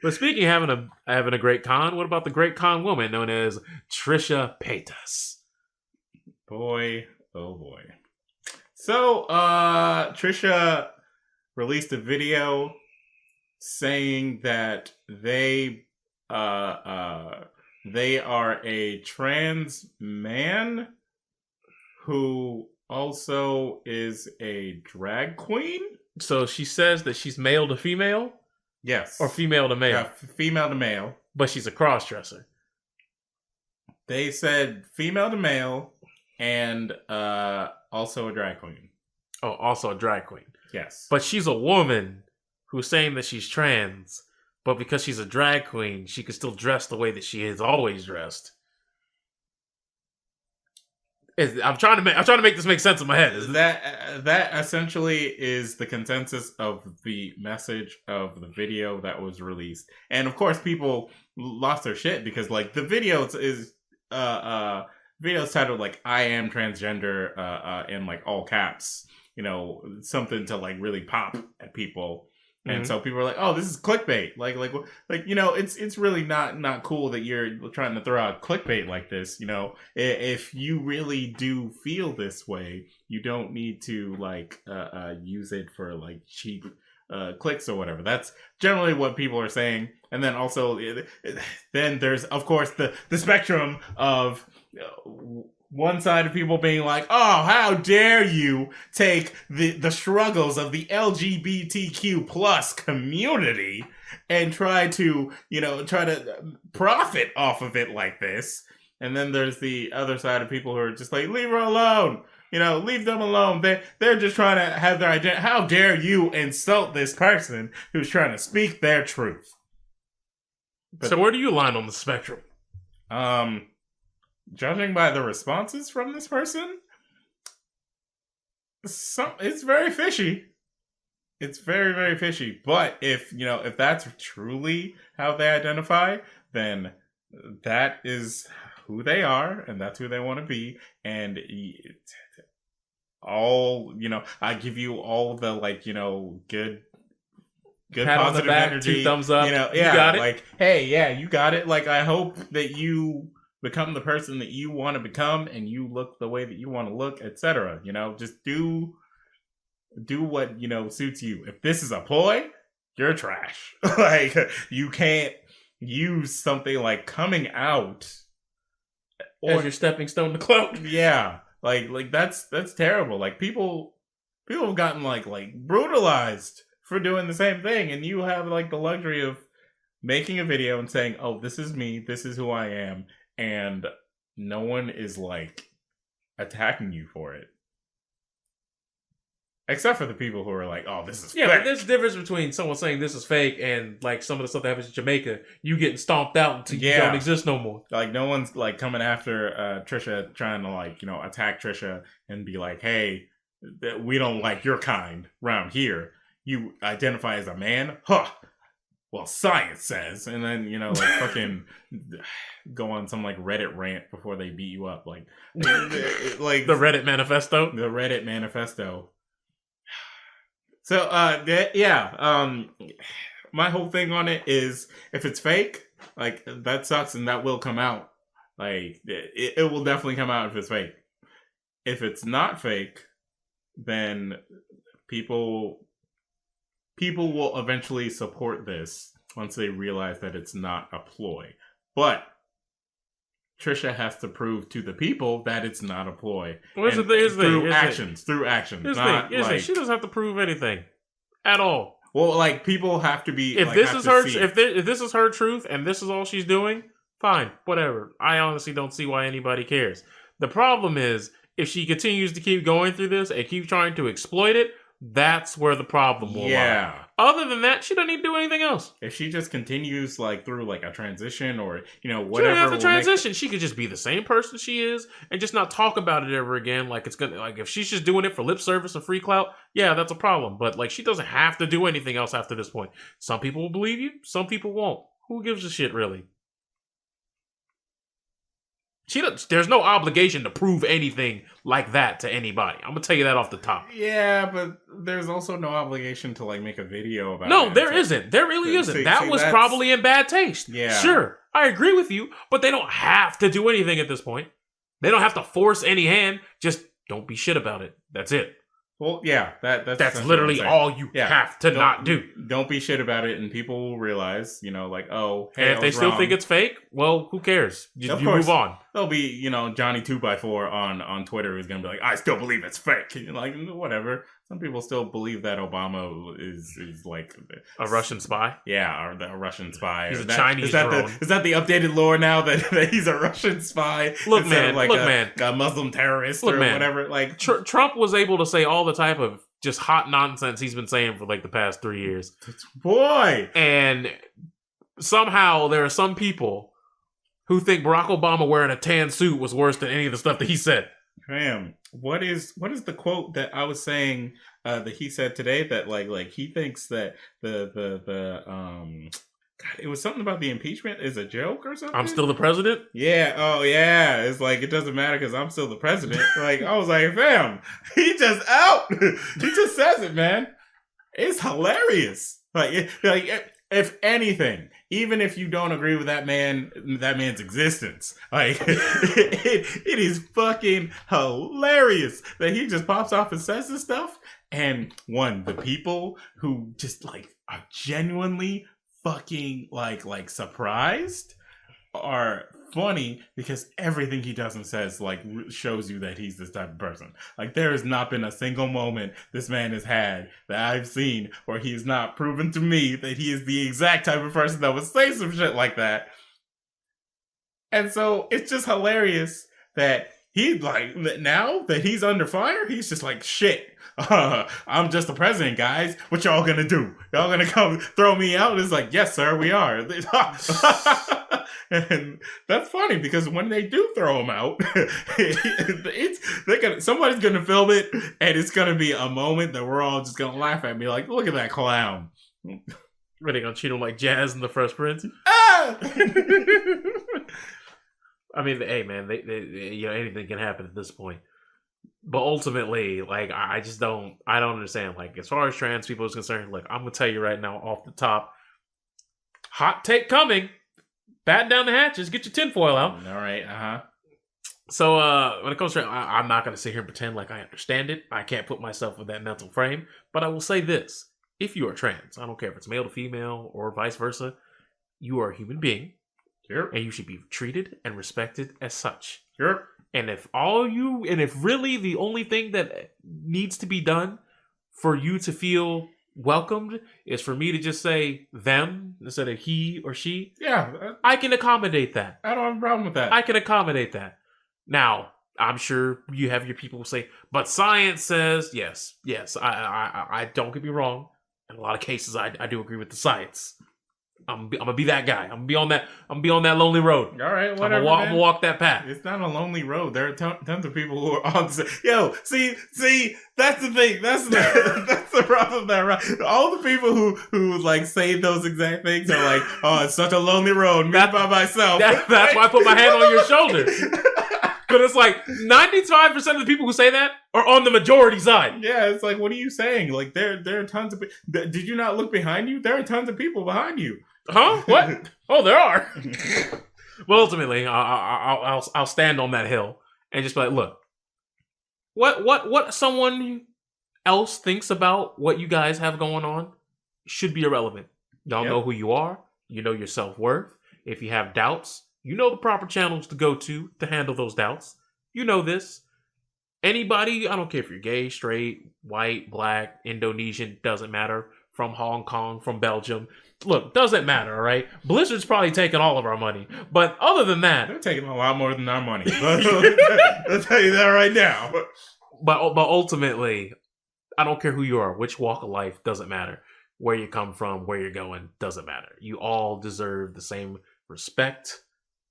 But speaking of having a great con, what about the great con woman known as Trisha Paytas? Boy, oh boy. So, Trisha released a video saying that they are a trans man who also is a drag queen. So she says that she's male to female? Yes. Or female to male? Yeah, female to male. But she's a cross-dresser. They said female to male. And also a drag queen. Oh, also a drag queen. Yes. But she's a woman who's saying that she's trans, but because she's a drag queen, she can still dress the way that she is always dressed. I'm trying to make this make sense in my head. That essentially is the consensus of the message of the video that was released. And of course people lost their shit because like the video is video's titled like "I am transgender" in like all caps, something to like really pop at people. And so people are like, "Oh, this is clickbait." It's really not cool that you're trying to throw out clickbait like this. If you really do feel this way, you don't need to use it for cheap clicks or whatever. That's generally what people are saying. And then also, then there's of course the spectrum of one side of people being like, "Oh, how dare you take the struggles of the LGBTQ plus community and try to profit off of it like this." And then there's the other side of people who are just like, "Leave her alone. Leave them alone. They're just trying to have their identity. How dare you insult this person who's trying to speak their truth?" But, so where do you line on the spectrum? Judging by the responses from this person, it's very fishy. It's very, very fishy. But if that's truly how they identify, then that is who they are, and that's who they want to be. And I give you all the good pat on the positive back, energy, 2 thumbs up. You got it. Hey, yeah, you got it. I hope that you become the person that you want to become, and you look the way that you want to look, etc. Just do what suits you. If this is a ploy, you're trash. You can't use something like coming out as your stepping stone to clout. Yeah, that's terrible. People have gotten brutalized for doing the same thing, and you have the luxury of making a video and saying, "Oh, this is me. This is who I am." And no one is attacking you for it. Except for the people who are like, "Oh, this is fake." But there's a difference between someone saying this is fake and some of the stuff that happens in Jamaica, you getting stomped out until you don't exist no more. No one's coming after Trisha, trying to attack Trisha and be like, "Hey, we don't like your kind around here. You identify as a man? Huh. Well, science says," and then fucking go on some Reddit rant before they beat you up, the Reddit manifesto. The Reddit manifesto. So my whole thing on it is, if it's fake, that sucks, and that will come out. It will definitely come out if it's fake. If it's not fake, then people will eventually support this once they realize that it's not a ploy. But Trisha has to prove to the people that it's not a ploy. Through actions. Here's she doesn't have to prove anything at all. Well, people have to be. If this is her truth and this is all she's doing, fine, whatever. I honestly don't see why anybody cares. The problem is, if she continues to keep going through this and keep trying to exploit it, that's where the problem will lie. Other than that, she doesn't need to do anything else. If she just continues through a transition or whatever, she doesn't have to transition. She could just be the same person she is and just not talk about it ever again. It's gonna if she's just doing it for lip service and free clout, yeah, that's a problem. But she doesn't have to do anything else after this point. Some people will believe you, some people won't. Who gives a shit, really? There's no obligation to prove anything like that to anybody. I'm gonna tell you that off the top. Yeah, but there's also no obligation to make a video about it. No, there isn't. There really isn't. That was probably in bad taste. Yeah. Sure, I agree with you, but they don't have to do anything at this point. They don't have to force any hand. Just don't be shit about it. That's it. Well, yeah, that's literally all you have to not do. Don't be shit about it, and people will realize, oh, hey, and if they still think it's fake, well, who cares? You move on. There'll be, Johnny 2x4 on Twitter who's gonna be like, "I still believe it's fake." Whatever. Some people still believe that Obama is a Russian spy. Yeah, or a Russian spy. He's a Chinese drone. Is that the updated lore now that he's a Russian spy? Look, man. A Muslim terrorist or whatever. Trump was able to say all the type of just hot nonsense he's been saying for the past 3 years. Boy, and somehow there are some people who think Barack Obama wearing a tan suit was worse than any of the stuff that he said. Damn. What is the quote that I was saying that he said today, that he thinks that God, it was something about the impeachment is a joke or something? I'm still the president? Yeah. Oh, yeah. It's it doesn't matter because I'm still the president. I was like, fam, he just out. He just says it, man. It's hilarious. If anything, even if you don't agree with that man's existence, like it is fucking hilarious that he just pops off and says this stuff. And the people who just like are genuinely fucking like surprised are funny because everything he does and says like shows you that he's this type of person. Like there has not been a single moment this man has had that I've seen where he has not proven to me that he is the exact type of person that would say some shit like that. And so it's just hilarious that he like now that he's under fire, he's just like shit. I'm just the president, guys. What y'all gonna do? Y'all gonna come throw me out? It's like, yes, sir, we are. And that's funny because when they do throw him out, somebody's gonna film it, and it's gonna be a moment that we're all just gonna laugh at me like, look at that clown. Are they gonna treat him like Jazz in The Fresh Prince? Ah! I mean, hey man, they anything can happen at this point. But ultimately, like, I don't understand. Like, as far as trans people is concerned, like, I'm gonna tell you right now, off the top, hot take coming. Batten down the hatches, get your tinfoil out. All right, So, when it comes to, I'm not gonna sit here and pretend like I understand it. I can't put myself in that mental frame. But I will say this: if you are trans, I don't care if it's male to female or vice versa, you are a human being, sure, and you should be treated and respected as such. Sure. And if really the only thing that needs to be done for you to feel welcomed is for me to just say them instead of he or she, yeah, I can accommodate that. I don't have a problem with that. I can accommodate that. Now, I'm sure you have your people who say, but science says yes. I don't get me wrong. In a lot of cases, I do agree with the science. I'm gonna be that guy. I'm gonna be on that lonely road. All right, whatever. I'm gonna walk that path. It's not a lonely road. There are tons of people who are on. Yo, see, that's the thing. That's the problem there, right? All the people who like say those exact things are like, oh, it's such a lonely road. Me by myself. That's why I put my hand on your shoulder. Because it's like 95% of the people who say that are on the majority side. Yeah, it's like, what are you saying? Like, there are tons of. Did you not look behind you? There are tons of people behind you. Huh? What? Oh, there are. Well, ultimately, I'll stand on that hill and just be like, look, what someone else thinks about what you guys have going on should be irrelevant. Y'all know who you are. You know your self-worth. If you have doubts, you know the proper channels to go to handle those doubts. You know this. Anybody, I don't care if you're gay, straight, white, black, Indonesian, doesn't matter. From Hong Kong, from Belgium. Look, doesn't matter, all right? Blizzard's probably taking all of our money. But other than that... They're taking a lot more than our money. I'll tell you that right now. But ultimately, I don't care who you are, which walk of life, doesn't matter. Where you come from, where you're going, doesn't matter. You all deserve the same respect,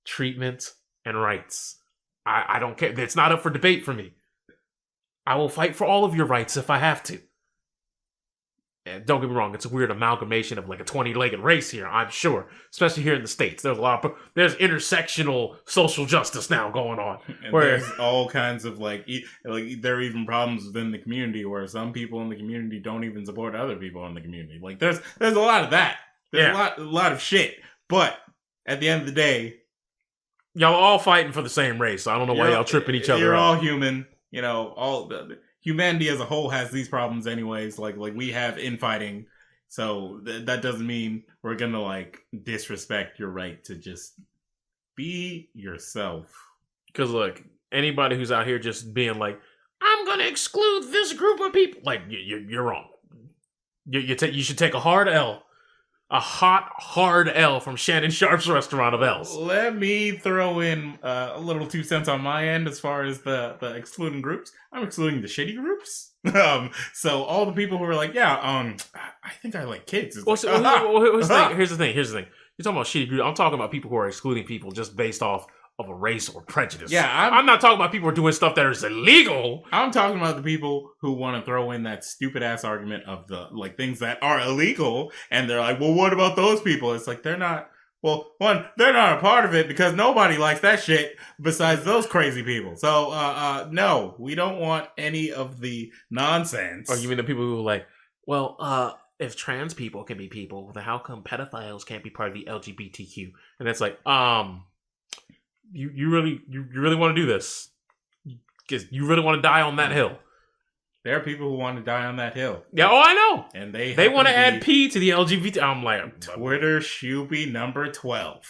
treatment, and rights. I don't care. It's not up for debate for me. I will fight for all of your rights if I have to. And don't get me wrong, it's a weird amalgamation of like a 20-legged race here, I'm sure. Especially here in the States. There's intersectional social justice now going on. And there's all kinds of like there are even problems within the community where some people in the community don't even support other people in the community. Like there's a lot of that. There's a lot of shit. But at the end of the day, y'all are all fighting for the same race. So I don't know why y'all tripping each other up. You're all human. You know, humanity as a whole has these problems anyways. Like we have infighting, so that doesn't mean we're gonna like disrespect your right to just be yourself. Because look, anybody who's out here just being like, I'm gonna exclude this group of people, like you're wrong. You should take a hard L. A hard L from Shannon Sharp's restaurant of L's. Let me throw in a little 2 cents on my end as far as the excluding groups. I'm excluding the shitty groups. So all the people who are like, I think I like kids. Here's the thing. You're talking about shitty groups. I'm talking about people who are excluding people just based off of a race or prejudice. Yeah, I'm not talking about people who are doing stuff that is illegal. I'm talking about the people who want to throw in that stupid ass argument of the like things that are illegal, and they're like, well, what about those people? It's like they're not. Well, one, they're not a part of it because nobody likes that shit besides those crazy people. So, no, we don't want any of the nonsense. Or you mean the people who are like, well, if trans people can be people, then how come pedophiles can't be part of the LGBTQ? And it's like, you really want to do this? Because you really want to die on that hill? There are people who want to die on that hill. Yeah, I know. And they want to add P to the LGBT. I'm like, Twitter Shuby number 12.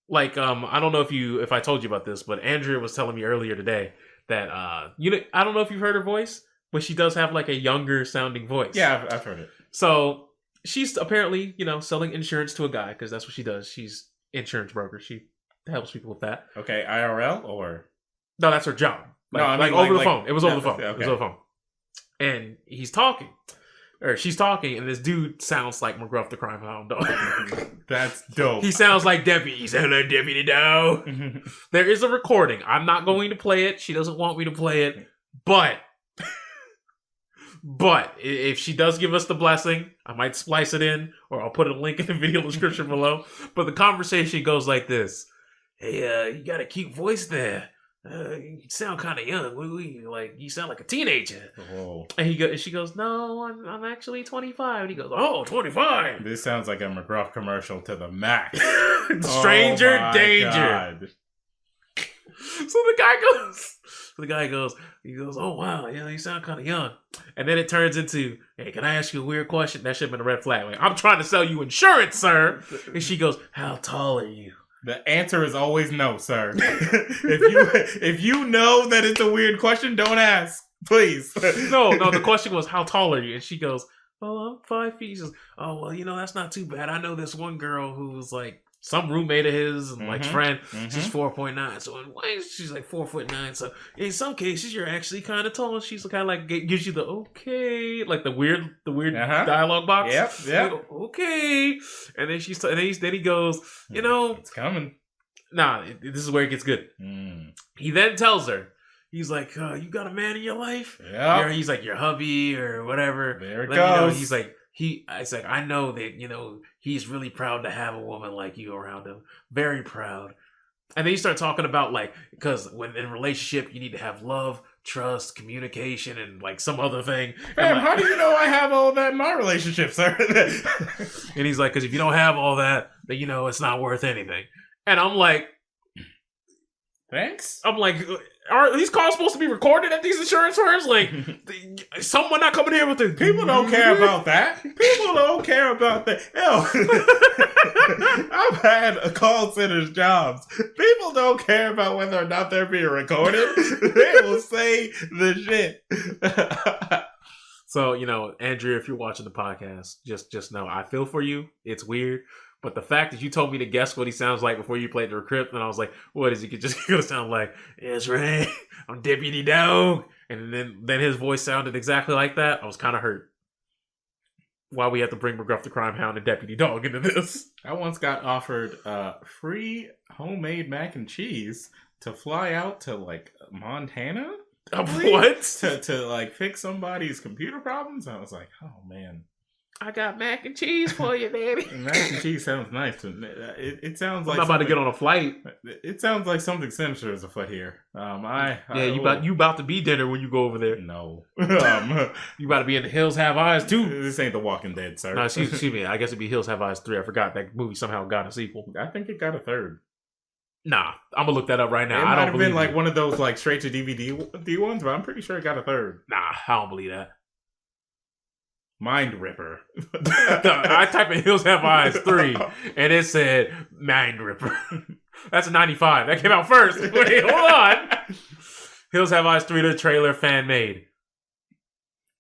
Like, I don't know if I told you about this, but Andrea was telling me earlier today that I don't know if you've heard her voice, but she does have like a younger sounding voice. Yeah, I've heard it. So she's apparently, selling insurance to a guy because that's what she does. She's insurance broker. She helps people with that. Okay, IRL or no, that's her job. Like over the phone. It was over the phone. Okay. It was over the phone. And he's talking. Or she's talking, and this dude sounds like McGruff the Crime Hound Dog. That's dope. He sounds like Deputy. He sounds like Deputy Dog. There is a recording. I'm not going to play it. She doesn't want me to play it. But if she does give us the blessing, I might splice it in, or I'll put a link in the video description below. But the conversation goes like this. Hey, you got a cute voice there. You sound kind of young. You sound like a teenager. Oh. And she goes, no, I'm actually 25. And he goes, oh, 25. This sounds like a McGruff commercial to the max. Stranger danger. God. So the guy goes, oh wow, yeah, you sound kind of young. And then it turns into, hey, can I ask you a weird question? That should have been a red flag. Like, I'm trying to sell you insurance, sir. And she goes, how tall are you? The answer is always no, sir. if you know that it's a weird question, don't ask, please. No. The question was, how tall are you? And she goes, well, I'm 5 feet. She goes, oh well, that's not too bad. I know this one girl who's like some roommate of his and like friend. She's 4.9. So in ways, she's like 4'9". So in some cases, you're actually kind of tall. She's kind of like gives you the okay, like the weird dialogue box. Yep. Like, okay. And then then he goes, it's coming. Nah, this is where it gets good. He then tells her, he's like, you got a man in your life? Yeah. He's like your hubby or whatever. There it goes. He's like, it's like, I know that, he's really proud to have a woman like you around him. Very proud. And then you start talking about like, because when in a relationship, you need to have love, trust, communication, and like some other thing. Fam, how do you know I have all that in my relationship, sir? And he's like, because if you don't have all that, then it's not worth anything. And I'm like, thanks? I'm like, are these calls supposed to be recorded at these insurance firms? Like, someone not coming here with the... People don't care about that. People don't care about that. Hell, I've had call centers jobs. People don't care about whether or not they're being recorded. They will say the shit. So, Andrea, if you're watching the podcast, just know I feel for you. It's weird. But the fact that you told me to guess what he sounds like before you played the recrypt, and I was like, what is he just gonna sound like? Yes, right. I'm Deputy Dog. And then his voice sounded exactly like that. I was kind of hurt. Why we have to bring McGruff the Crime Hound and Deputy Dog into this. I once got offered free homemade mac and cheese to fly out to like Montana. What? To like fix somebody's computer problems. I was like, oh man. I got mac and cheese for you, baby. Mac and cheese sounds nice. It sounds like I'm not about to get on a flight. It sounds like something sinister is afoot here. You about to be dinner when you go over there. No. You about to be in the Hills Have Eyes too. This ain't The Walking Dead, sir. No, excuse me. I guess it'd be Hills Have Eyes 3. I forgot that movie somehow got a sequel. I think it got a third. Nah, I'm gonna look that up right now. It might have been like one of those like straight to DVD ones, but I'm pretty sure it got a third. Nah, I don't believe that. Mind Ripper. I typed in Hills Have Eyes 3 and it said Mind Ripper. That's a 95. That came out first. Wait, hold on. Hills Have Eyes 3, the trailer fan made.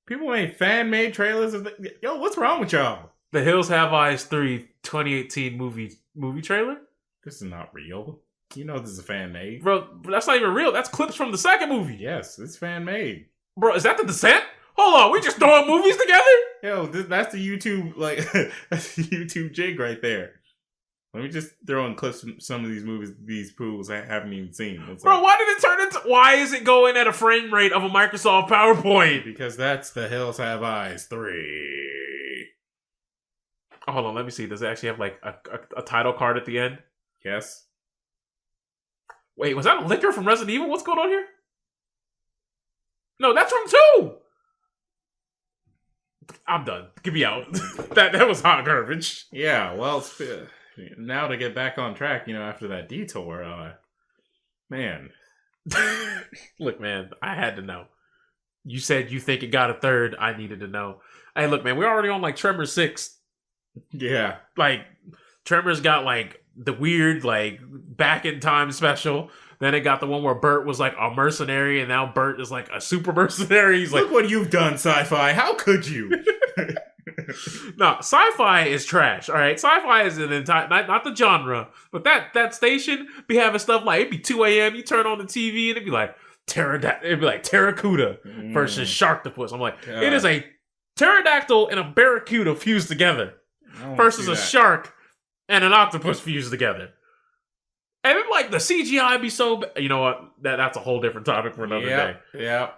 People made fan made trailers of yo, what's wrong with y'all? The Hills Have Eyes 3 2018 movie trailer? This is not real. You know this is a fan made. Bro, that's not even real. That's clips from the second movie. Yes, it's fan made. Bro, is that The Descent? Hold on, we just throwing movies together? Yo, that's the YouTube, that's the YouTube jig right there. Let me just throw in clips from some of these movies these pools I haven't even seen. Bro, why did it turn into... Why is it going at a frame rate of a Microsoft PowerPoint? Because that's the Hills Have Eyes 3. Oh, hold on, let me see. Does it actually have, like, a title card at the end? Yes. Wait, was that a liquor from Resident Evil? What's going on here? No, that's from 2! I'm done. Get me out. that was hot garbage. Yeah, well, now to get back on track, after that detour, man. Look, man, I had to know. You said you think it got a third. I needed to know. Hey, look, man, we're already on like Tremors 6. Yeah. Like, Tremors got like the weird, like, back in time special. Then it got the one where Bert was like a mercenary, and now Bert is like a super mercenary. He's like, look what you've done, sci-fi. How could you? No, sci-fi is trash. All right, sci-fi is an entire not the genre, but that station be having stuff like it'd be 2 a.m. You turn on the TV and it'd be like Terracuda versus Sharktopus. I'm like, God. It is a pterodactyl and a barracuda fused together versus a shark and an octopus fused together. And then, like, the CGI be so bad. You know what? That's a whole different topic for another day. Yeah.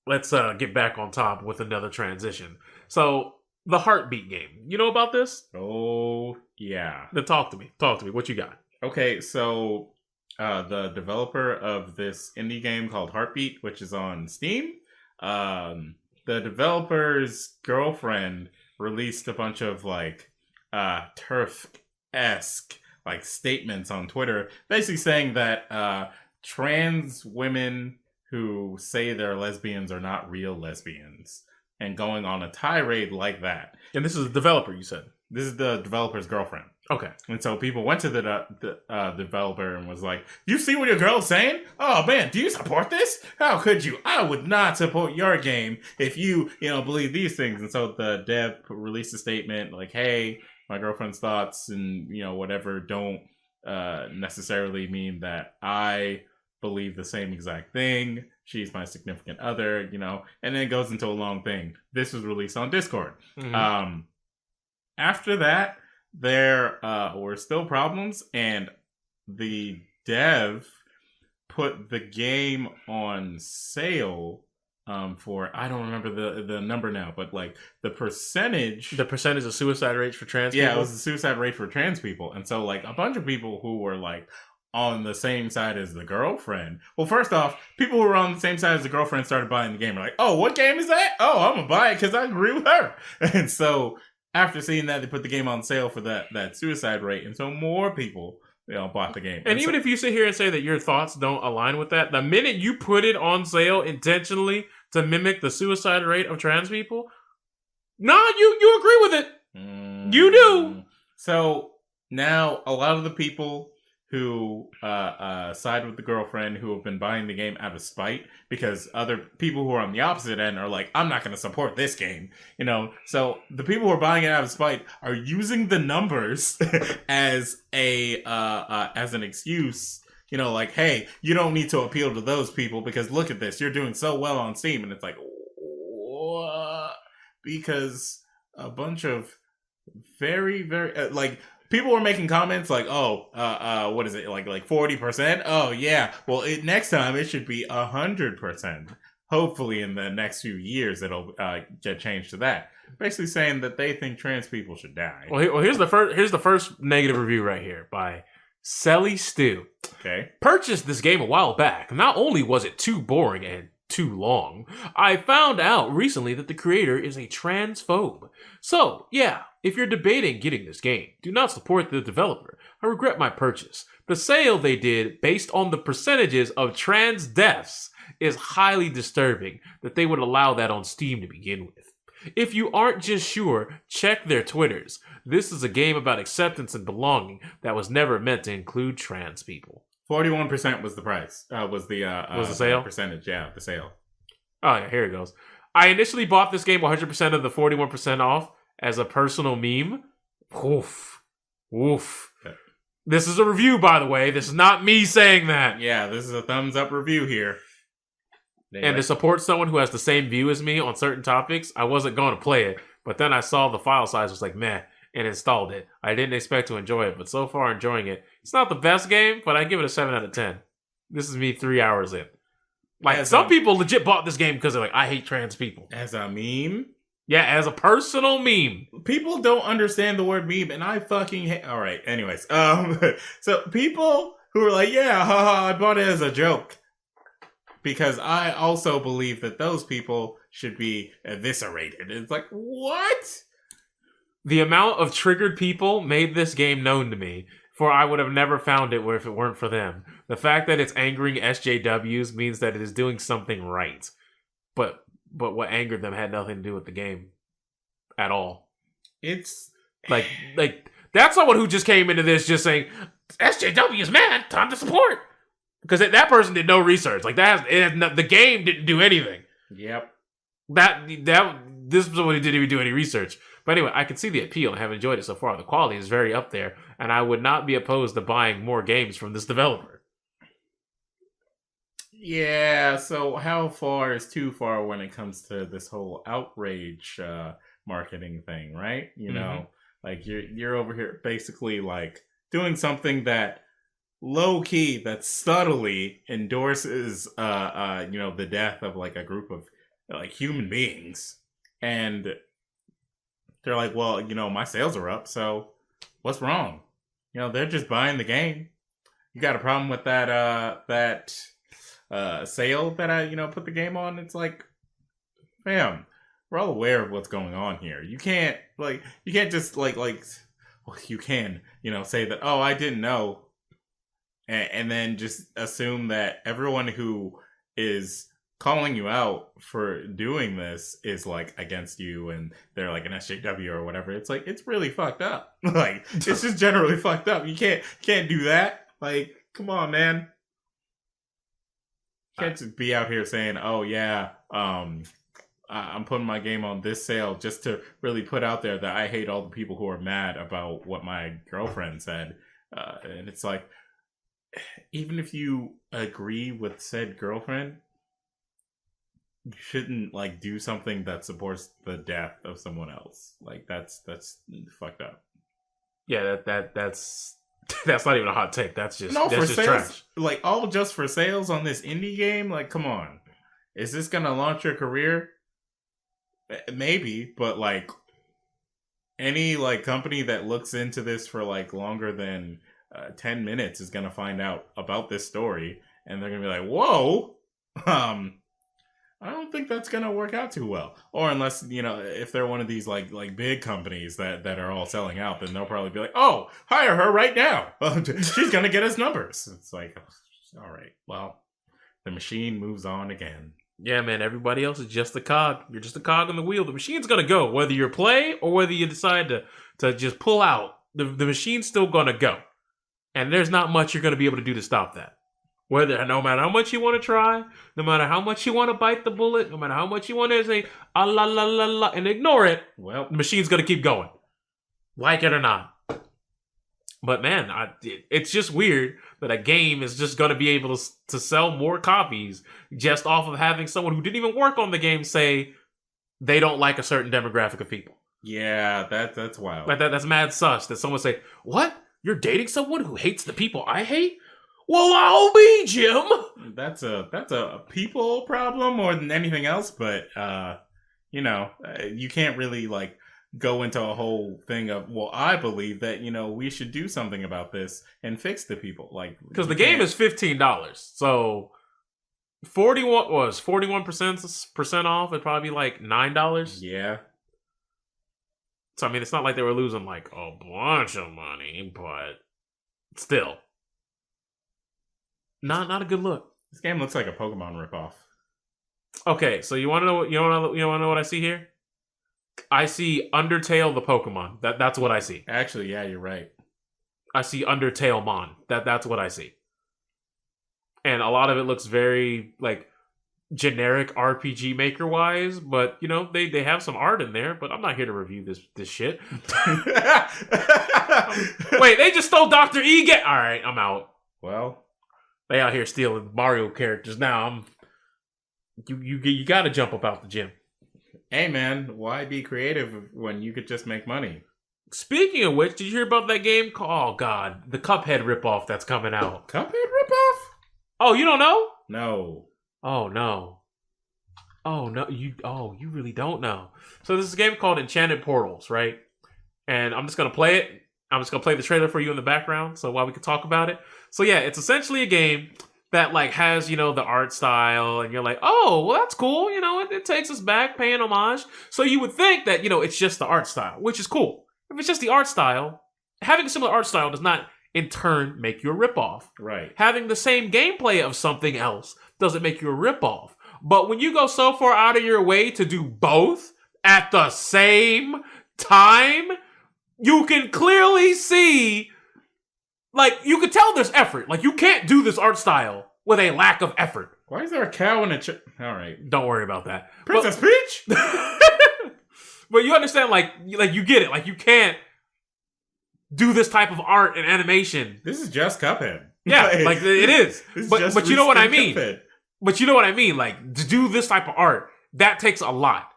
Let's get back on top with another transition. So, the Heartbeat game. You know about this? Oh, yeah. Then talk to me. Talk to me. What you got? Okay, so the developer of this indie game called Heartbeat, which is on Steam, the developer's girlfriend released a bunch of, like, TERF-esque like statements on Twitter, basically saying that trans women who say they're lesbians are not real lesbians, and going on a tirade like that. And this is the developer, you said? This is the developer's girlfriend. Okay. And so people went to the developer and was like, "You see what your girl's saying? Oh man, do you support this? How could you? I would not support your game if you believe these things." And so the dev released a statement like, "Hey, my girlfriend's thoughts and whatever don't necessarily mean that I believe the same exact thing. She's my significant other, and then it goes into a long thing." This was released on Discord. Mm-hmm. After that, there were still problems, and the dev put the game on sale for, I don't remember the number now, but like the percentage of suicide rates for trans people? Yeah, it was the suicide rate for trans people. And so like a bunch of people who were like on the same side as the girlfriend. Well, first off, people who were on the same side as the girlfriend started buying the game. They're like, "Oh, what game is that? Oh, I'm gonna buy it because I agree with her." And so after seeing that, they put the game on sale for that suicide rate, and so more people bought the game. And even so, if you sit here and say that your thoughts don't align with that, the minute you put it on sale intentionally to mimic the suicide rate of trans people, you agree with it. You do. So now a lot of the people who side with the girlfriend, who have been buying the game out of spite, because other people who are on the opposite end are like, "I'm not going to support this game," So the people who are buying it out of spite are using the numbers as an excuse. Like, "Hey, you don't need to appeal to those people because look at this, you're doing so well on Steam," and it's like, what? Because a bunch of very, very people were making comments like, "Oh, what is it, like 40%? Oh yeah, well, next time it should be 100%. Hopefully, in the next few years, it'll get changed to that." Basically, saying that they think trans people should die. Well, here's the first negative review right here by Selly Stew. Okay, purchased this game a while back. Not only was it too boring and too long, I found out recently that the creator is a transphobe. So, yeah, if you're debating getting this game, do not support the developer. I regret my purchase. The sale they did based on the percentages of trans deaths is highly disturbing that they would allow that on Steam to begin with. If you aren't just sure, check their Twitters. This is a game about acceptance and belonging that was never meant to include trans people. 41% was the price. Was the sale? Percentage? Yeah, the sale. Oh yeah, here it goes. I initially bought this game 100% of the 41% off as a personal meme. Woof, woof. Yeah. This is a review, by the way. This is not me saying that. Yeah, this is a thumbs up review here. And to support someone who has the same view as me on certain topics, I wasn't going to play it. But then I saw the file size was like, meh, and installed it. I didn't expect to enjoy it, but so far enjoying it. It's not the best game, but I give it a 7 out of 10. This is me 3 hours in. Like, some people legit bought this game because they're like, "I hate trans people." As a meme? Yeah, as a personal meme. People don't understand the word meme, and I fucking hate... All right, anyways. So people who are like, "Yeah, haha, I bought it as a joke." Because I also believe that those people should be eviscerated. It's like, what? The amount of triggered people made this game known to me, for I would have never found it if it weren't for them. The fact that it's angering SJWs means that it is doing something right. But what angered them had nothing to do with the game at all. It's like that's someone who just came into this just saying SJW is mad, time to support. Because that person did no research. Like the game didn't do anything. Yep. This was someone who didn't even do any research. But anyway, I can see the appeal and have enjoyed it so far. The quality is very up there, and I would not be opposed to buying more games from this developer. Yeah, so how far is too far when it comes to this whole outrage marketing thing, right? You know, like you're over here basically like doing something that low key, that subtly endorses the death of like a group of like human beings, and they're like, well, my sales are up, so what's wrong? They're just buying the game. You got a problem with that sale that I put the game on? It's like, fam, we're all aware of what's going on here. You can't just well, you can say that, oh, I didn't know, and then just assume that everyone who is calling you out for doing this is like against you and they're like an SJW or whatever. It's like, it's really fucked up. Like, it's just generally fucked up. You can't do that. Like, come on, man. You can't just be out here saying, oh yeah, I'm putting my game on this sale just to really put out there that I hate all the people who are mad about what my girlfriend said. And it's like, even if you agree with said girlfriend, you shouldn't like do something that supports the death of someone else. Like that's fucked up. Yeah, that's not even a hot take. That's just sales, trash. Like all just for sales on this indie game. Like, come on, is this gonna launch your career? Maybe, but like any like company that looks into this for like longer than 10 minutes is gonna find out about this story, and they're gonna be like, whoa, I don't think that's gonna work out too well. Or unless, if they're one of these like big companies that are all selling out, then they'll probably be like, oh, hire her right now. She's gonna get us numbers. It's like, all right, well, the machine moves on again. Yeah, man, everybody else is just a cog. You're just a cog on the wheel. The machine's gonna go, whether you play or whether you decide to just pull out. The machine's still gonna go. And there's not much you're gonna be able to do to stop that. No matter how much you want to try, no matter how much you want to bite the bullet, no matter how much you want to say, ah, la, la, la, la, and ignore it, well, the machine's going to keep going. Like it or not. But man, it's just weird that a game is just going to be able to sell more copies just off of having someone who didn't even work on the game say they don't like a certain demographic of people. Yeah, that's wild. Like that's mad sus that someone say, what? You're dating someone who hates the people I hate? Well, I'll be Jim. That's a people problem more than anything else, but you can't really like go into a whole thing of, well, I believe that we should do something about this and fix the people, like, because the game is $15, so 41% off. It'd probably be like $9. Yeah. So I mean, it's not like they were losing like a bunch of money, but still. Not a good look. This game looks like a Pokemon ripoff. Okay, so you want to know what I see here? I see Undertale the Pokemon. That's what I see. Actually, yeah, you're right. I see Undertale Mon. That's what I see. And a lot of it looks very like generic RPG Maker wise, but they have some art in there. But I'm not here to review this shit. Wait, they just stole Dr. E. All right, I'm out. Well. They out here stealing Mario characters now. You got to jump up out the gym. Hey man, why be creative when you could just make money? Speaking of which, did you hear about that game called? Oh God, the Cuphead ripoff that's coming out. Cuphead ripoff? Oh, you don't know? No. Oh no. Oh no. You really don't know. So this is a game called Enchanted Portals, right? And I'm just gonna play it. I'm just gonna play the trailer for you in the background, so while we can talk about it. So yeah, it's essentially a game that like has, you know, the art style, and you're like, oh, well, that's cool. You know, it takes us back, paying homage. So you would think that, you know, it's just the art style, which is cool. If it's just the art style, having a similar art style does not in turn make you a ripoff. Right. Having the same gameplay of something else doesn't make you a ripoff. But when you go so far out of your way to do both at the same time, you can clearly see, like, you can tell there's effort. Like, you can't do this art style with a lack of effort. Why is there a cow in a all right. Don't worry about that. Princess Peach? But you understand, like you get it. Like, you can't do this type of art and animation. This is just Cuphead. Yeah, like it is. But you know what I mean? Cuphead. But you know what I mean? Like, to do this type of art, that takes a lot.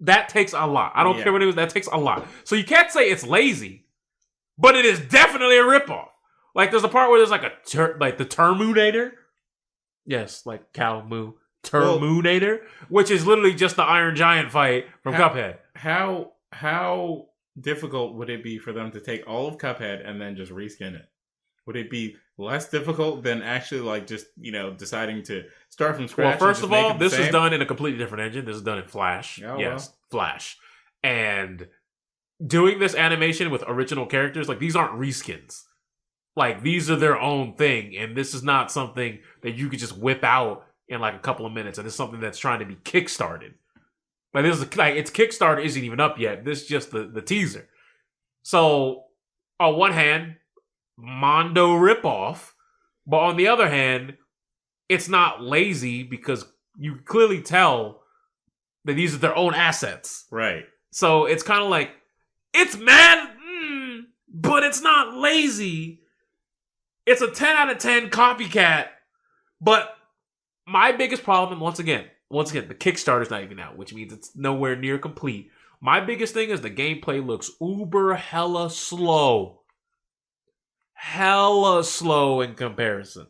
That takes a lot. I don't care what it is. That takes a lot. So you can't say it's lazy, but it is definitely a ripoff. Like, there's a part where there's like the Terminator. Yes, like cow moo. Terminator, which is literally just the Iron Giant fight from Cuphead. How difficult would it be for them to take all of Cuphead and then just reskin it? Would it be less difficult than actually, like, just, you know, deciding to start from scratch? Well, first of all, this is done in a completely different engine. This is done in Flash. Oh, yes, Flash. And doing this animation with original characters, like, these aren't reskins. Like, these are their own thing, and this is not something that you could just whip out in, like, a couple of minutes, and it's something that's trying to be kickstarted. Like, this is, like, its Kickstarter isn't even up yet. This is just the teaser. So, on one hand, Mondo ripoff, but on the other hand, it's not lazy because you clearly tell that these are their own assets. Right. So it's kind of like, it's mad, but it's not lazy. It's a 10 out of 10 copycat. But my biggest problem, and once again, the Kickstarter's not even out, which means it's nowhere near complete. My biggest thing is the gameplay looks uber hella slow. Hella slow in comparison.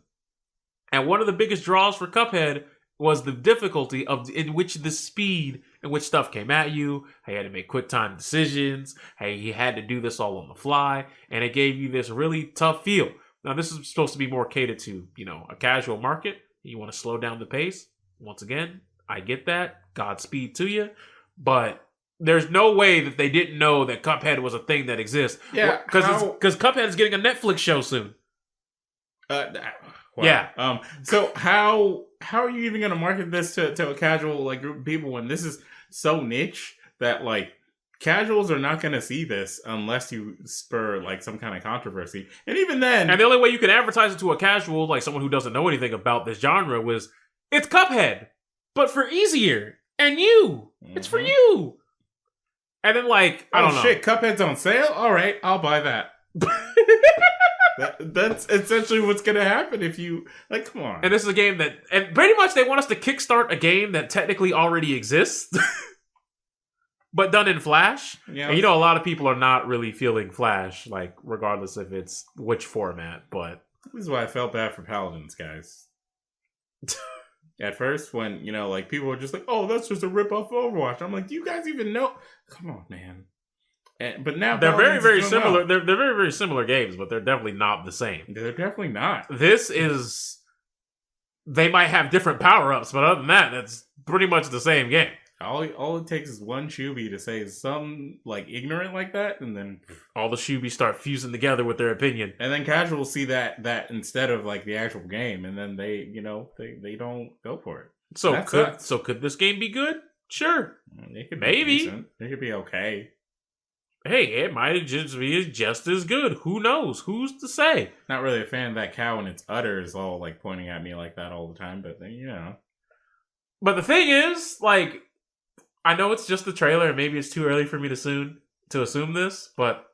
And one of the biggest draws for Cuphead was the difficulty in which the speed in which stuff came at you. How you had to make quick time decisions. How you had to do this all on the fly. And it gave you this really tough feel. Now, this is supposed to be more catered to, you know, a casual market. You want to slow down the pace. Once again, I get that. Godspeed to you. But there's no way that they didn't know that Cuphead was a thing that exists. Yeah, because Cuphead is getting a Netflix show soon. Wow. Yeah. So how are you even going to market this to a casual, like, group of people when this is so niche that, like, casuals are not going to see this unless you spur, like, some kind of controversy. And even then, and the only way you can advertise it to a casual, like someone who doesn't know anything about this genre, was it's Cuphead, but for easier and you. It's for you. And then, like, I don't know. Shit, Cuphead's on sale? All right, I'll buy that. That's essentially what's going to happen if you, like, come on. And this is a game that, and pretty much they want us to kickstart a game that technically already exists, but done in Flash. Yeah, and you know, a lot of people are not really feeling Flash, like, regardless if it's which format, but. This is why I felt bad for Paladins, guys. At first, when, you know, like, people were just like, oh, that's just a rip-off of Overwatch. I'm like, do you guys even know? Come on, man. But now they're Paladins very, very is doing similar. well. They're very, very similar games, but they're definitely not the same. They're definitely not. This is, they might have different power-ups, but other than that, that's pretty much the same game. All it takes is one Shuby to say something, like, ignorant like that, and then all the Shubies start fusing together with their opinion. And then casuals see that instead of, like, the actual game, and then they, you know, they don't go for it. So could this game be good? Sure. It could Maybe. be decent. It could be okay. Hey, it might just be just as good. Who knows? Who's to say? Not really a fan of that cow and its udders all, like, pointing at me like that all the time, but then, you know. But the thing is, like, I know it's just the trailer, and maybe it's too early for me to assume this, but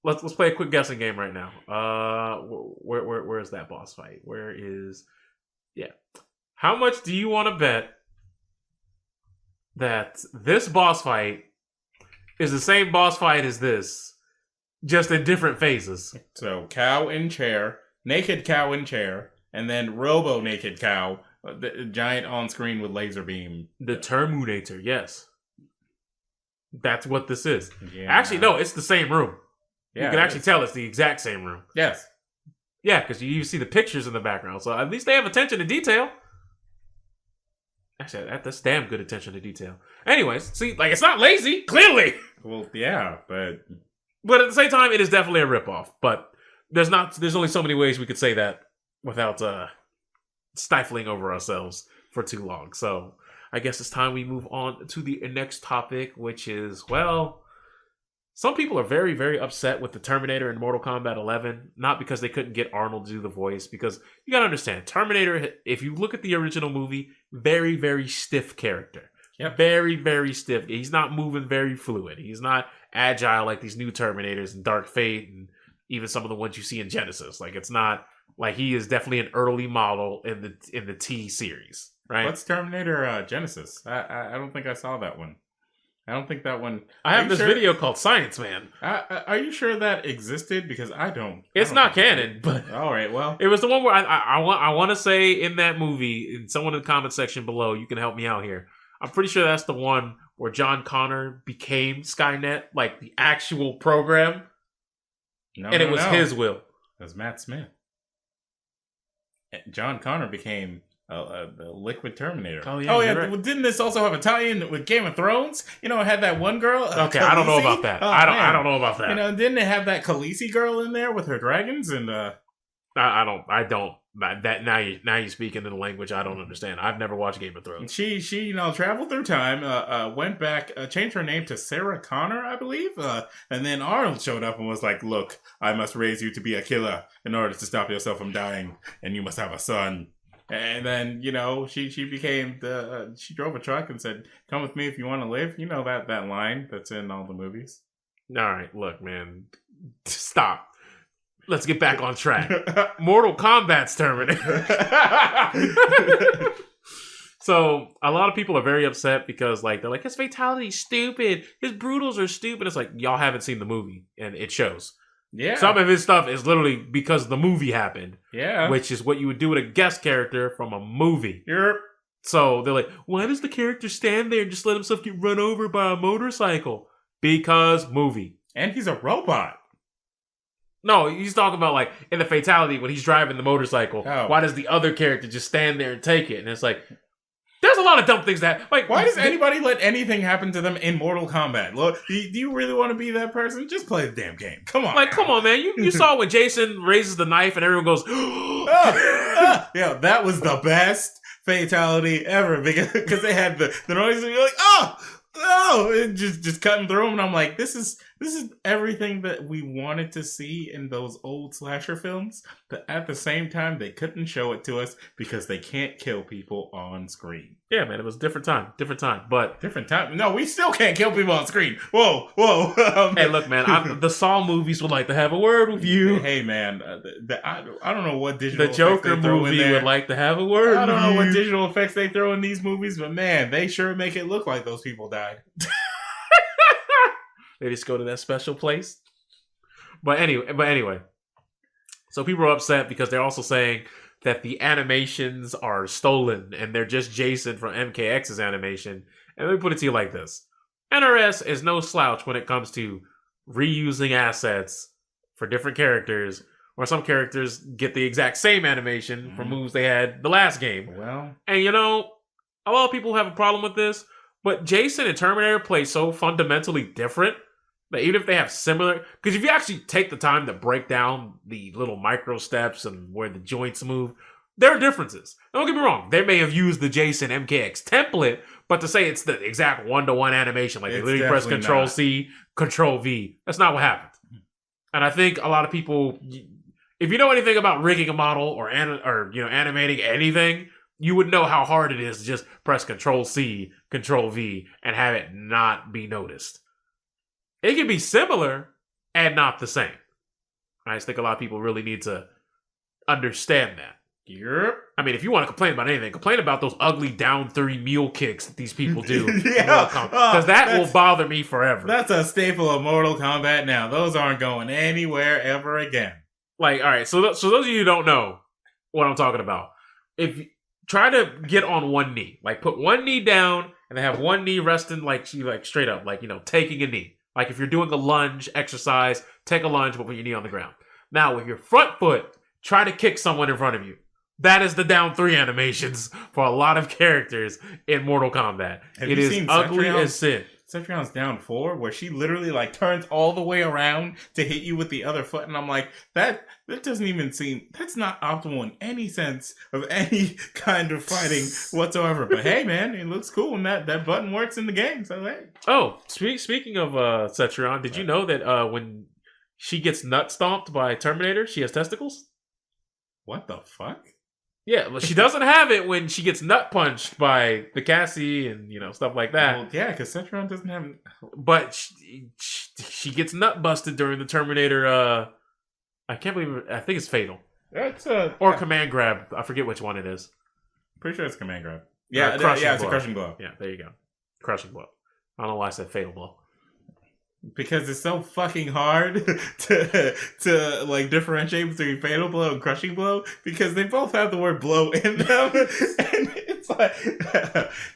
let's play a quick guessing game right now. Where is that boss fight? How much do you want to bet that this boss fight is the same boss fight as this, just in different phases? So, cow in chair, naked cow in chair, and then robo naked cow, the giant on screen with laser beam. The Terminator, yes. That's what this is. Yeah. Actually, no, it's the same room. Yeah, you can actually tell it's the exact same room. Yes. Yeah, because you see the pictures in the background, so at least they have attention to detail. Actually, that's damn good attention to detail. Anyways, see, like, it's not lazy, clearly. Well, yeah, but at the same time, it is definitely a ripoff. But there's only so many ways we could say that without stifling over ourselves for too long. So I guess it's time we move on to the next topic, which is, well, some people are very, very upset with the Terminator in Mortal Kombat 11, not because they couldn't get Arnold to do the voice, because you gotta understand, Terminator, if you look at the original movie, very, very stiff character. Yep. Very, very stiff. He's not moving very fluid. He's not agile like these new Terminators in Dark Fate and even some of the ones you see in Genesis. Like, it's not like he is definitely an early model in the T series, right? What's Terminator Genesis? I don't think I saw that one. I don't think that one. I have this video called Science Man. Are you sure that existed? Because I don't. It's not canon, but all right. Well, it was the one where I want to say in that movie. And someone in the comment section below, you can help me out here. I'm pretty sure that's the one where John Connor became Skynet, like the actual program, and it was his will. It was Matt Smith. John Connor became the Liquid Terminator. Oh yeah. Right. Well, didn't this also have a tie-in with Game of Thrones? You know, it had that one girl. Okay, Khaleesi? I don't know about that. I don't know about that. You know, didn't it have that Khaleesi girl in there with her dragons and? I don't. That now you speak in the language I don't understand. I've never watched Game of Thrones. She traveled through time, went back, changed her name to Sarah Connor, I believe, and then Arnold showed up and was like, "Look, I must raise you to be a killer in order to stop yourself from dying, and you must have a son." And then, you know, she became she drove a truck and said, "Come with me if you want to live." You know that line that's in all the movies. All right, look, man, stop. Let's get back on track. Mortal Kombat's Terminator. So a lot of people are very upset because they're like, his fatality's stupid. His brutals are stupid. It's like, y'all haven't seen the movie, and it shows. Yeah. Some of his stuff is literally because the movie happened. Yeah. Which is what you would do with a guest character from a movie. Yep. So they're like, why does the character stand there and just let himself get run over by a motorcycle? Because movie. And he's a robot. No, he's talking about in the fatality when he's driving the motorcycle. Oh. Why does the other character just stand there and take it? And it's like, there's a lot of dumb things that why does anybody let anything happen to them in Mortal Kombat? Look, do you really want to be that person? Just play the damn game. Come on. Come on, man. You saw when Jason raises the knife and everyone goes, yeah, that was the best fatality ever because they had the noise and you're like, oh, and just cutting through them, and I'm like, this is everything that we wanted to see in those old slasher films, but at the same time, they couldn't show it to us because they can't kill people on screen. Yeah, man, it was a different time, but different time. No, we still can't kill people on screen. Whoa. Hey, look, man, the Saw movies would like to have a word with you. Hey, man, I don't know what digital. The Joker movie would like to have a word. I don't know what digital effects they throw in these movies, but man, they sure make it look like those people died. They just go to that special place. But anyway. So people are upset because they're also saying that the animations are stolen and they're just Jason from MKX's animation. And let me put it to you like this. NRS is no slouch when it comes to reusing assets for different characters, or some characters get the exact same animation from moves they had the last game. Well, and you know, a lot of people have a problem with this, but Jason and Terminator play so fundamentally different that even if they have similar, because if you actually take the time to break down the little micro steps and where the joints move, there are differences. Don't get me wrong, they may have used the Jason MKX template, but to say it's the exact one-to-one animation, like they literally press Control C, Control V, that's not what happened. And I think a lot of people, if you know anything about rigging a model or animating anything, you would know how hard it is to just press Control C, Control V, and have it not be noticed. It can be similar and not the same. I just think a lot of people really need to understand that. Yep. I mean, if you want to complain about anything, complain about those ugly down 3 mule kicks that these people do. Yeah. Because that will bother me forever. That's a staple of Mortal Kombat now. Those aren't going anywhere ever again. All right, so those of you who don't know what I'm talking about, if you try to get on one knee, put one knee down and then have one knee resting straight up, taking a knee. Like if you're doing a lunge exercise, take a lunge but put your knee on the ground. Now with your front foot, try to kick someone in front of you. That is the down 3 animations for a lot of characters in Mortal Kombat. It is ugly as sin. Cetrion's down 4, where she literally like turns all the way around to hit you with the other foot, and I'm like, that doesn't even seem, that's not optimal in any sense of any kind of fighting whatsoever. But hey, man, it looks cool, and that button works in the game. So hey. Oh, speaking of Cetrion, did you know that when she gets nut stomped by Terminator, she has testicles? What the fuck? Yeah, well, she doesn't have it when she gets nut punched by the Cassie and stuff like that. Well, yeah, because Cetrion doesn't have. But she gets nut busted during the Terminator. I can't believe it. I think it's Fatal. That's or Command Grab. I forget which one it is. Pretty sure it's Command Grab. Yeah, it's a crushing blow. Yeah, there you go. Crushing blow. I don't know why I said Fatal blow. Because it's so fucking hard to like differentiate between fatal blow and crushing blow, because they both have the word blow in them. And it's like,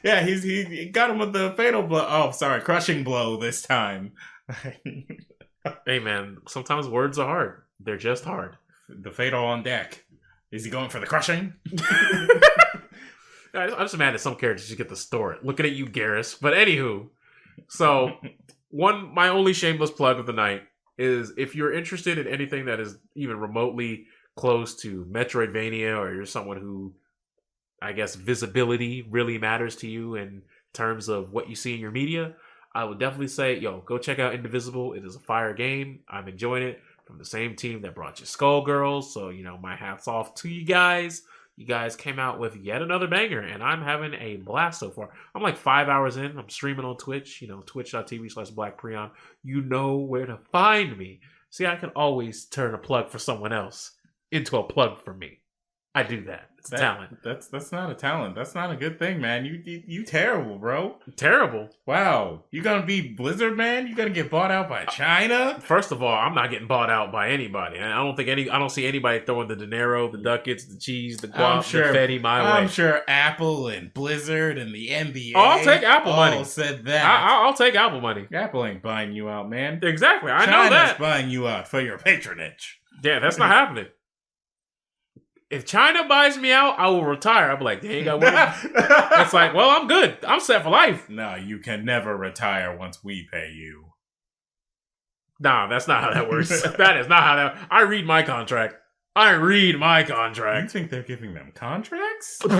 yeah, he got him with the fatal blow. Oh, sorry, crushing blow this time. Hey man, sometimes words are hard. They're just hard. The fatal on deck. Is he going for the crushing? I'm just mad that some characters just get to store it. Looking at you, Garrus. But anywho, so my only shameless plug of the night is if you're interested in anything that is even remotely close to Metroidvania, or you're someone who, I guess, visibility really matters to you in terms of what you see in your media, I would definitely say, go check out Indivisible. It is a fire game. I'm enjoying it, from the same team that brought you Skullgirls. So, my hat's off to you guys. You guys came out with yet another banger, and I'm having a blast so far. I'm like 5 hours in. I'm streaming on Twitch, twitch.tv/BlackPreon. You know where to find me. See, I can always turn a plug for someone else into a plug for me. I do that. It's talent. That's not a talent. That's not a good thing, man. You terrible, bro. Terrible. Wow. You gonna be Blizzard, man? You gonna get bought out by China? First of all, I'm not getting bought out by anybody. I don't see anybody throwing the dinero, the ducats, the cheese, the guap, the fetty my way. I'm sure Apple and Blizzard and the NBA. Oh, I'll take Apple money. Said that. I'll take Apple money. Apple ain't buying you out, man. Exactly. I know that. China's buying you out for your patronage. Yeah, that's not happening. If China buys me out, I will retire. I'll be like, they ain't got work. It's like, well, I'm good. I'm set for life. No, you can never retire once we pay you. Nah, that's not how that works. That is not how that... I read my contract. You think they're giving them contracts? Come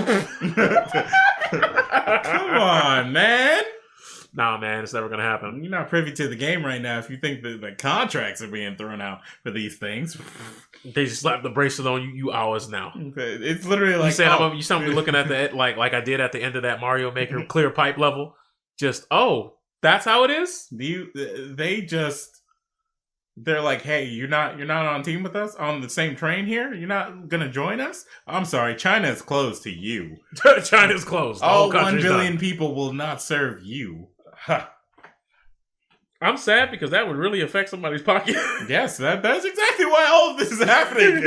on, man. Nah, man, it's never going to happen. You're not privy to the game right now if you think that the contracts are being thrown out for these things. They just slapped the bracelet on you, you hours now. It's literally like... You sound me looking at the like I did at the end of that Mario Maker clear pipe level. Just, that's how it is? They're like, hey, you're not on team with us? On the same train here? You're not going to join us? I'm sorry, China is closed to you. China's closed. All 1 billion people will not serve you. Huh. I'm sad because that would really affect somebody's pocket. Yes, that's exactly why all of this is happening.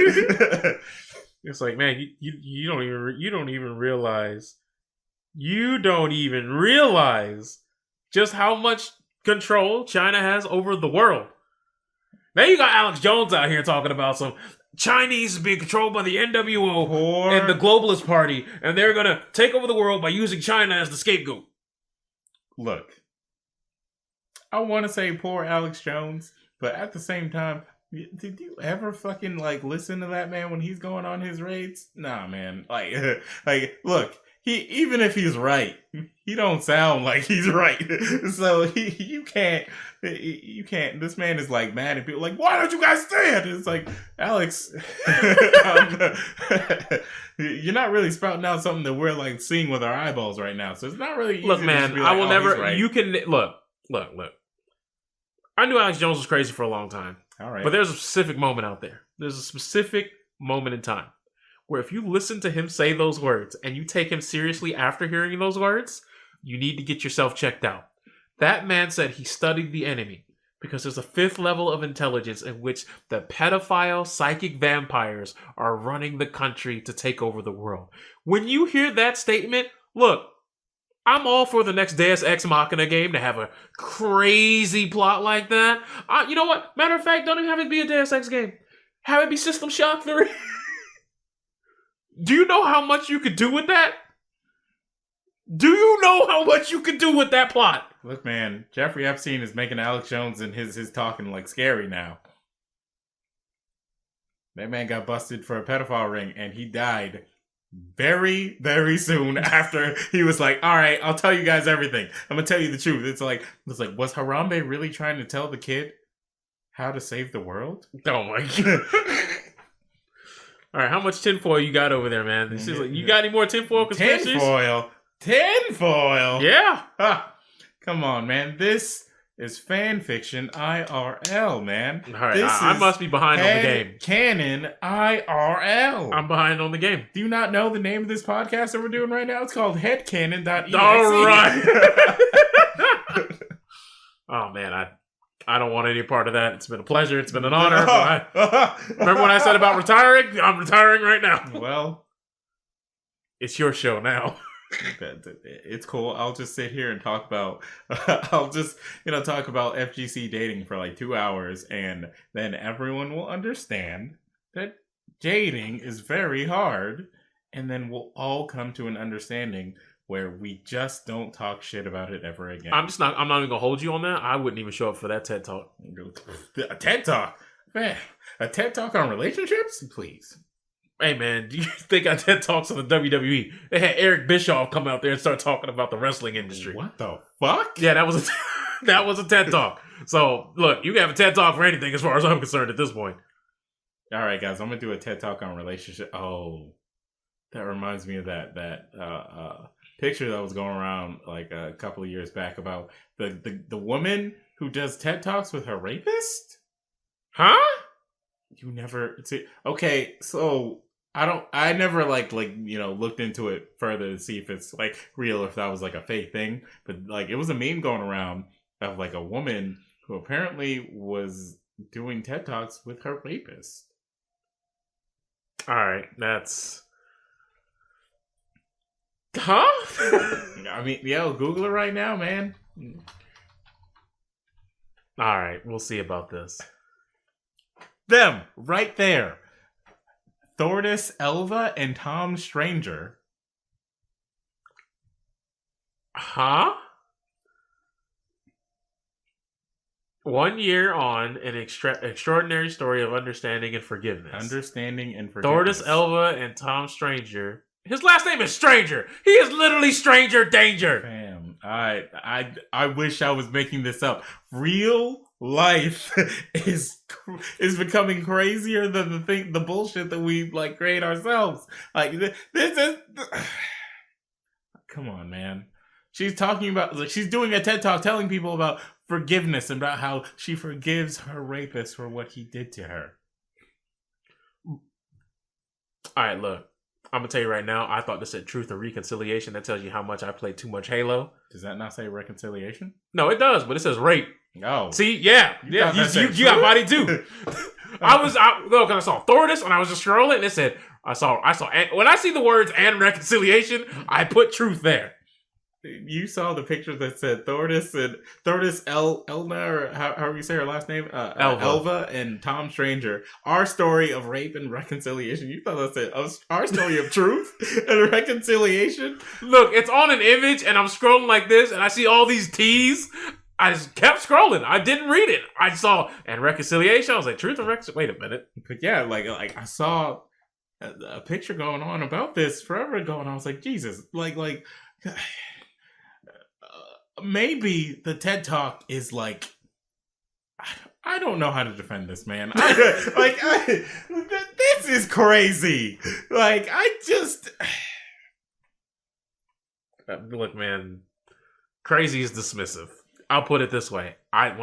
It's like, man, you don't even realize just how much control China has over the world. Now you got Alex Jones out here talking about some Chinese being controlled by the NWO and the Globalist Party, and they're gonna take over the world by using China as the scapegoat. Look, I want to say poor Alex Jones, but at the same time, did you ever fucking listen to that man when he's going on his raids? Nah, man. Look, even if he's right, he don't sound like he's right. So you can't. This man is mad at people. Why don't you guys stand? It's like, Alex, you're not really spouting out something that we're seeing with our eyeballs right now. So it's not really easy. Look, man, I will never. Right. You can look. I knew Alex Jones was crazy for a long time. All right, but there's a specific moment out there. There's a specific moment in time where if you listen to him say those words and you take him seriously after hearing those words, you need to get yourself checked out. That man said he studied the enemy because there's a 5th level of intelligence in which the pedophile psychic vampires are running the country to take over the world. When you hear that statement, look, I'm all for the next Deus Ex Machina game to have a crazy plot like that. You know what? Matter of fact, don't even have it be a Deus Ex game. Have it be System Shock 3. Do you know how much you could do with that? Do you know how much you could do with that plot? Look, man, Jeffrey Epstein is making Alex Jones and his talking like scary now. That man got busted for a pedophile ring, and he died very, very soon after he was like, all right, I'll tell you guys everything. I'm going to tell you the truth. It's like, was Harambe really trying to tell the kid how to save the world? Oh, my God. All right, how much tinfoil you got over there, man? This is like, you got any more tinfoil conspiracies? Tinfoil? Yeah. Come on, man. This is fan fiction IRL, man. All right, I must be behind on the game. Canon IRL. I'm behind on the game. Do you not know the name of this podcast that we're doing right now? It's called Headcanon.exe. All right. Oh, man, I don't want any part of that. It's been a pleasure. It's been an honor. Remember when I said about retiring? I'm retiring right now. Well, it's your show now. It's cool. I'll just sit here and talk about talk about FGC dating for like 2 hours, and then everyone will understand that dating is very hard, and then we'll all come to an understanding where we just don't talk shit about it ever again. I'm not even gonna hold you on that. I wouldn't even show up for that TED Talk. A TED Talk? Man, a TED Talk on relationships? Please. Hey, man, do you think I TED Talks on the WWE? They had Eric Bischoff come out there and start talking about the wrestling industry. What the fuck? Yeah, that was a TED Talk. So, look, you can have a TED Talk for anything as far as I'm concerned at this point. All right, guys, I'm going to do a TED Talk on relationship. Oh, that reminds me of that picture that was going around like a couple of years back about the woman who does TED Talks with her rapist? Huh? You never see? Okay, so I never looked into it further to see if it's like real or if that was like a fake thing. But like it was a meme going around of like a woman who apparently was doing TED Talks with her rapist. All right, that's huh? I mean, yeah, Google it right now, man. All right, we'll see about this. Them right there. Thordis Elva and Tom Stranger. Huh? 1 year on, an extraordinary story of understanding and forgiveness. Understanding and forgiveness. Thordis Elva and Tom Stranger. His last name is Stranger. He is literally Stranger Danger. Damn, I wish I was making this up. Real life is becoming crazier than the bullshit that we like create ourselves. Like this is. Come on, man. She's talking about like she's doing a TED Talk telling people about forgiveness and about how she forgives her rapist for what he did to her. All right, look. I'm going to tell you right now, I thought this said truth or reconciliation. That tells you how much I played too much Halo. Does that not say reconciliation? No, it does, but it says rape. Oh. See, yeah. You got body too. I saw Thordis and I was just scrolling and it said, I saw, when I see the words and reconciliation, I put truth there. You saw the picture that said Thordis Elna, or however you say her last name, Elva and Tom Stranger. Our story of rape and reconciliation. You thought that said our story of truth and reconciliation. Look, it's on an image, and I'm scrolling like this, and I see all these T's. I just kept scrolling. I didn't read it. I saw and reconciliation. I was like, truth and reconciliation. Wait a minute. But yeah, like I saw a picture going on about this forever ago, and I was like, Jesus, like. Maybe the TED Talk is like, I don't know how to defend this, man. This is crazy. Like, look, man, crazy is dismissive. I'll put it this way. I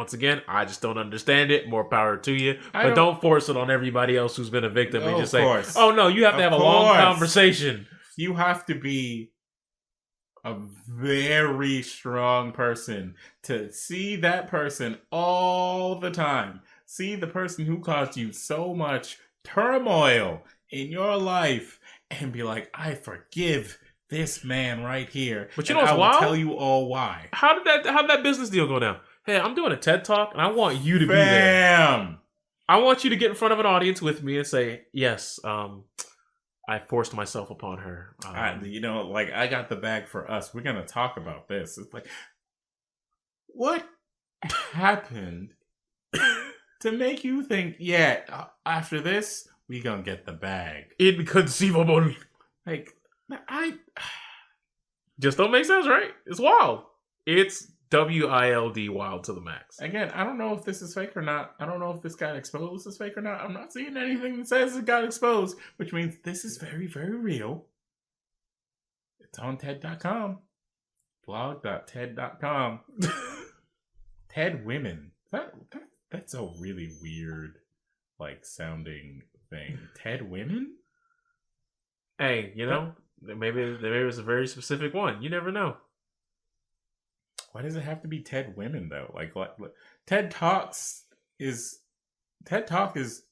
just don't understand it. More power to you. But don't force it on everybody else who's been a victim and just say, oh no, you have to have a long conversation. You have to be a very strong person to see that person all the time. See the person who caused you so much turmoil in your life and be like, I forgive this man right here. But you know what's wild? I will tell you all why. How did that business deal go down? Hey, I'm doing a TED Talk and I want you to be there. I want you to get in front of an audience with me and say, yes, I forced myself upon her. I got the bag for us. We're gonna talk about this. It's like, what happened to make you think? Yeah, after this, we gonna get the bag. Inconceivable. Like, I just don't make sense, right? It's wild. It's WILD wild to the max. Again, I don't know if this is fake or not. I don't know if this got exposed as fake or not. I'm not seeing anything that says it got exposed, which means this is very, very real. It's on TED.com. Blog.TED.com. TED Women. That's a really weird, sounding thing. TED Women? Hey, maybe there was a very specific one. You never know. Why does it have to be TED Women though? TED Talk is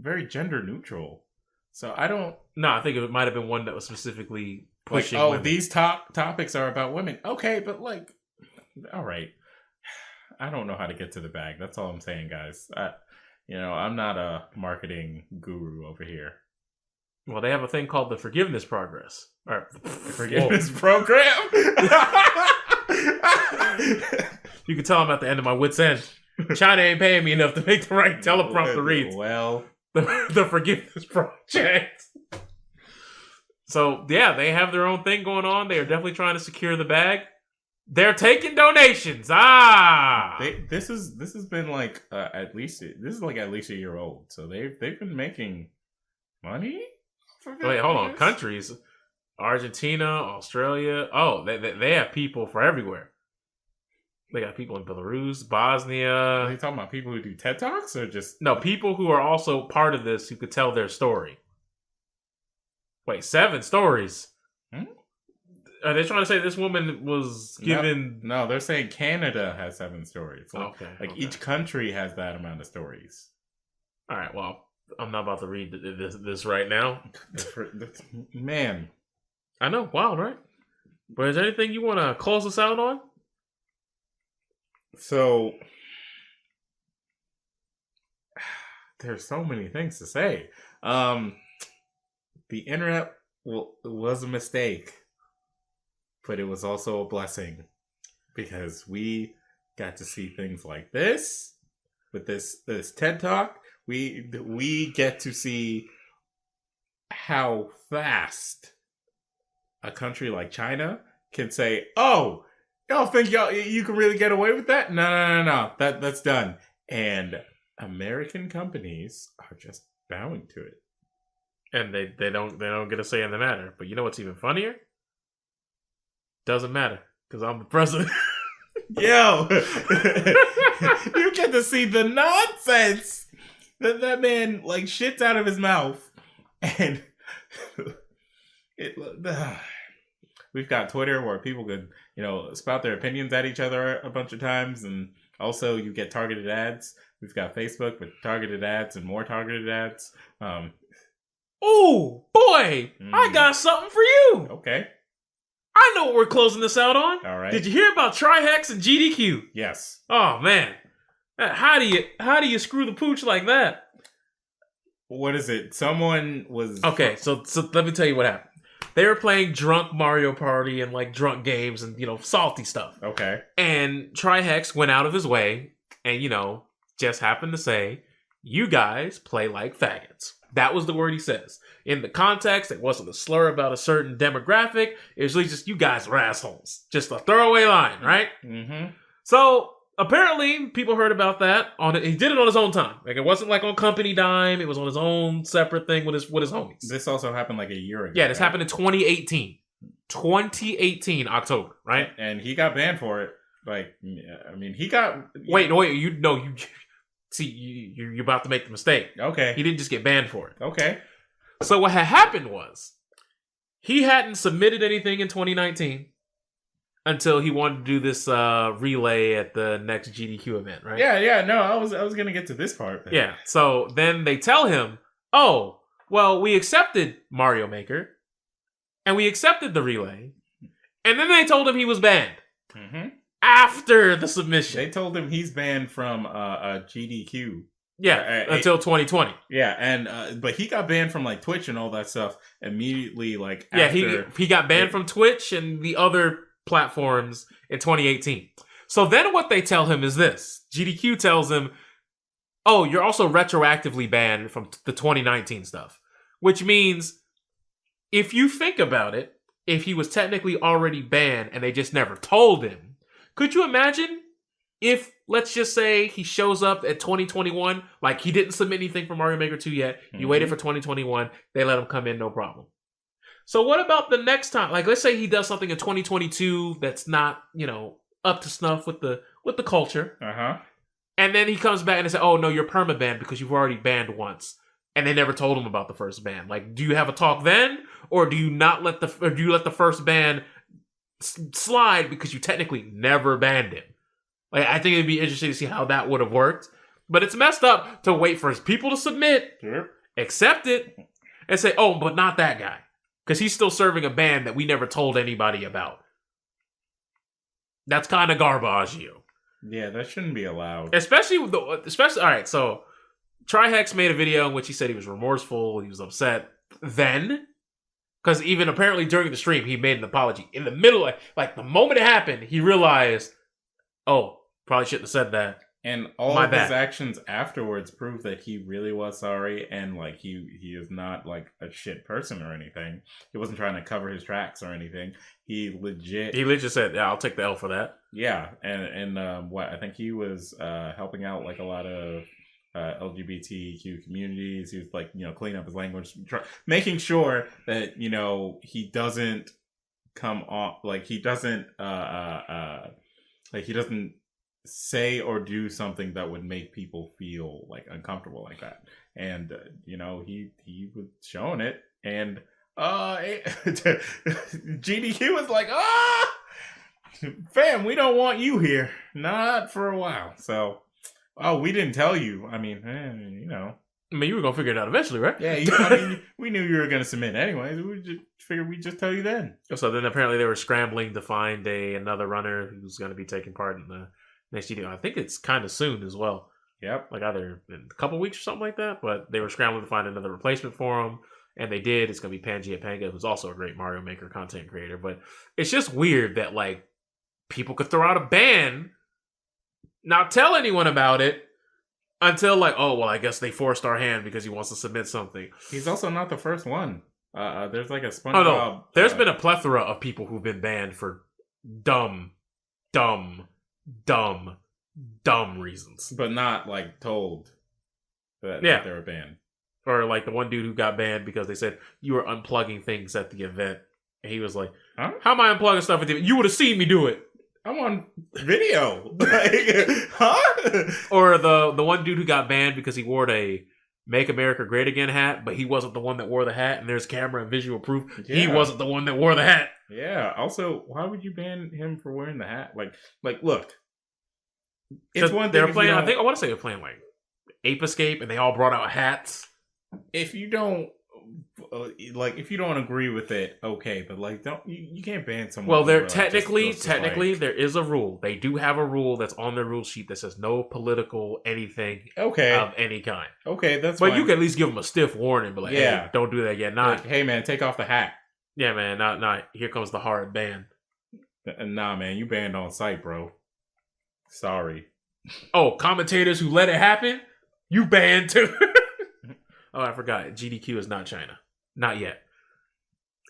very gender neutral. So I don't. No, I think it might have been one that was specifically pushing. Women. These topics are about women. Okay, but all right. I don't know how to get to the bag. That's all I'm saying, guys. I'm not a marketing guru over here. Well, they have a thing called the forgiveness progress. Or forgiveness program. You can tell I'm at the end of my wit's end. China ain't paying me enough to make the right teleprompter reads. Well, the forgiveness project. So yeah, they have their own thing going on. They are definitely trying to secure the bag. They're taking donations. This has been at least a year old. So they've been making money. Wait, hold on. Countries: Argentina, Australia. Oh, they have people for everywhere. They got people in Belarus, Bosnia. Are you talking about people who do TED Talks or just no people who are also part of this who could tell their story? Wait, 7 stories. Are they trying to say this woman was given? No, they're saying Canada has 7 stories. Okay. Each country has that amount of stories. All right. Well, I'm not about to read this right now. Man, I know, wild, right? But is there anything you want to close us out on? So there's so many things to say. The internet was a mistake, but it was also a blessing because we got to see things like this with this TED Talk. We get to see how fast a country like China can say, "Oh, y'all think you can really get away with that? No. That's done." And American companies are just bowing to it. And they don't get a say in the matter. But you know what's even funnier? Doesn't matter because I'm the president. Yo, you get to see the nonsense that man shits out of his mouth, and we've got Twitter where people could spout their opinions at each other a bunch of times, and also you get targeted ads. We've got Facebook with targeted ads and more targeted ads. Oh boy, I got something for you. Okay. I know what we're closing this out on. All right. Did you hear about Trihex and GDQ? Yes. Oh man, how do you screw the pooch like that? What is it? Someone was okay. So let me tell you what happened. They were playing drunk Mario Party and drunk games and salty stuff. Okay. And Trihex went out of his way and just happened to say, "You guys play like faggots." That was the word he says. In the context, it wasn't a slur about a certain demographic. It was really just, "You guys are assholes." Just a throwaway line, right? Mm-hmm. So apparently, people heard about that. He did it on his own time. It wasn't on company dime. It was on his own separate thing with his homies. This also happened a year ago. Yeah, this happened in 2018. 2018 October, right? And he got banned for it. He got. Wait. You. See, you're about to make the mistake. Okay. He didn't just get banned for it. Okay. So what had happened was he hadn't submitted anything in 2019 until he wanted to do this relay at the next GDQ event, right? Yeah. No, I was gonna get to this part. But... Yeah. So then they tell him, "Oh, well, we accepted Mario Maker, and we accepted the relay," and then they told him he was banned. Mm-hmm. After the submission. They told him he's banned from GDQ. Yeah, until 2020. Yeah, and but he got banned from like Twitch and all that stuff immediately. Like Yeah, after he got banned from Twitch and the other platforms in 2018. So then what they tell him is this. GDQ tells him, oh, you're also retroactively banned from the 2019 stuff. Which means, if you think about it, if he was technically already banned and they just never told him, could you imagine if, let's just say, he shows up at 2021, like he didn't submit anything for Mario Maker 2 yet, you waited for 2021, they let him come in, no problem. So what about the next time? Like, let's say he does something in 2022 that's not, up to snuff with the culture. Uh-huh. And then he comes back and they say, oh, no, you're perma-banned because you've already banned once. And they never told him about the first ban. Like, do you have a talk then? Or do you let the first ban slide because you technically never banned him? Like, I think it'd be interesting to see how that would have worked. But it's messed up to wait for people to submit, accept it, and say, oh, but not that guy. Because he's still serving a ban that we never told anybody about. That's kind of garbaggio. Yeah, that shouldn't be allowed. Especially, all right, so Trihex made a video in which he said he was remorseful, he was upset then. Because even apparently during the stream, he made an apology. In the middle, like the moment it happened, he realized, oh, probably shouldn't have said that. And all of his actions afterwards prove that he really was sorry, and like he is not like a shit person or anything. He wasn't trying to cover his tracks or anything. He legit said, "Yeah, I'll take the L for that." Yeah, and what I think he was helping out like a lot of LGBTQ communities. He was like cleaning up his language, making sure that he doesn't come off like he doesn't say or do something that would make people feel like uncomfortable like that. And he was showing it, and GDQ was like, fam, we don't want you here, not for a while. So we didn't tell you. I mean, you were gonna figure it out eventually, right? Yeah, we knew you were gonna submit anyways. We just figured we'd just tell you then. So then apparently they were scrambling to find another runner who's gonna be taking part in the next GDQ. I think it's kind of soon as well. Yep. Like either in a couple weeks or something like that. But they were scrambling to find another replacement for him. And they did. It's going to be Pangaea Panga, who's also a great Mario Maker content creator. But it's just weird that like people could throw out a ban, not tell anyone about it, until like, oh, well, I guess they forced our hand because he wants to submit something. He's also not the first one. There's like a SpongeBob. Oh, no. There's been a plethora of people who've been banned for dumb reasons, but not like told that they were banned. Or like the one dude who got banned because they said you were unplugging things at the event, and he was like, "Huh? How am I unplugging stuff at the event? You would have seen me do it. I'm on video." Huh? Or the one dude who got banned because he wore a "Make America Great Again" hat, but he wasn't the one that wore the hat, and there's camera and visual proof he wasn't the one that wore the hat. Yeah. Also, why would you ban him for wearing the hat? Like, look. It's one thing. They were playing. I want to say they're playing like Ape Escape, and they all brought out hats. If you don't agree with it, okay, but like, you can't ban someone. Well, there technically there is a rule. They do have a rule that's on their rule sheet that says no political anything of any kind. Okay, that's. But fine. you can at least give them a stiff warning, but like, hey, don't do that yet. Not, hey man, take off the hat. Yeah, man, not. Here comes the hard ban. Nah, man, you banned on site, bro. Sorry. Oh, commentators who let it happen, you banned too. Oh, I forgot. GDQ is not China. Not yet.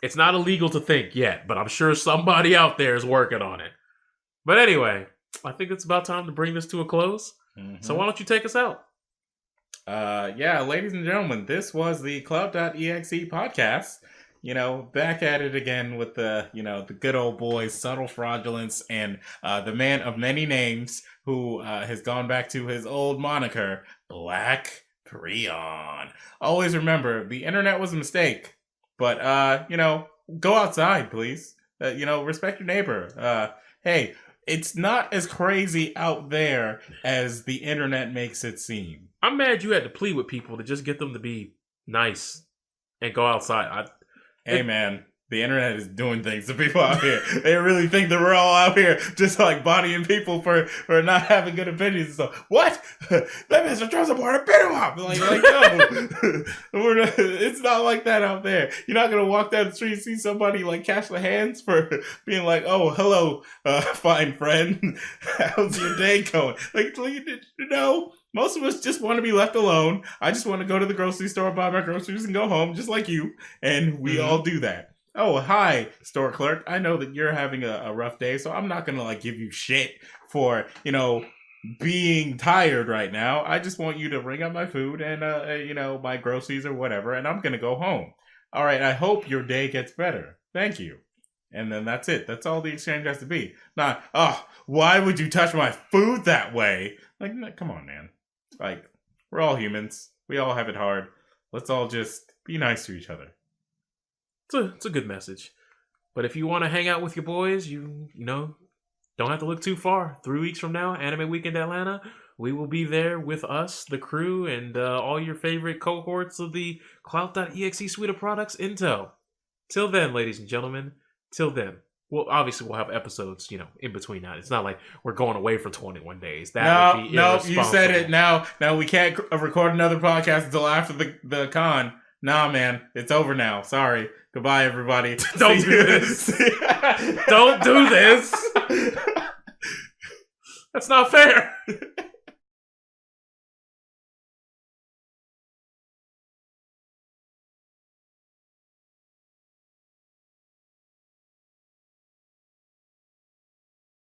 It's not illegal to think yet, but I'm sure somebody out there is working on it. But anyway, I think it's about time to bring this to a close. Mm-hmm. So why don't you take us out? Ladies and gentlemen, this was the Clout.EXE podcast. Back at it again with the good old boys, Subtle Fraudulence, and the man of many names who has gone back to his old moniker, Black Prion. Always remember, the internet was a mistake, but, go outside, please. Respect your neighbor. Hey, it's not as crazy out there as the internet makes it seem. I'm mad you had to plead with people to just get them to be nice and go outside. Hey, man. the internet is doing things to people out here. They really think that we're all out here just like bodying people for not having good opinions. So what? That Mr. Trump supporter beat him up. Like no, it's not like that out there. You're not gonna walk down the street and see somebody like catch the hands for being like, oh, hello, fine friend, how's your day going? Like most of us just want to be left alone. I just want to go to the grocery store, buy my groceries, and go home, just like you. And we all do that. Oh, hi, store clerk. I know that you're having a rough day, so I'm not going to like give you shit for, being tired right now. I just want you to ring up my food and, my groceries or whatever, and I'm going to go home. All right, I hope your day gets better. Thank you. And then that's it. That's all the exchange has to be. Not, why would you touch my food that way? Like, come on, man. Like, we're all humans. We all have it hard. Let's all just be nice to each other. It's a good message. But if you want to hang out with your boys, you don't have to look too far. 3 weeks from now, Anime Weekend Atlanta, we will be there with us, the crew, and all your favorite cohorts of the Clout.EXE suite of products Intel. Till then, ladies and gentlemen, till then. Well, obviously, we'll have episodes, in between that. It's not like we're going away for 21 days. That would be irresponsible. You said it. Now we can't record another podcast until after the con. Nah, man. It's over now. Sorry. Goodbye, everybody. Don't do this. Don't do this. That's not fair.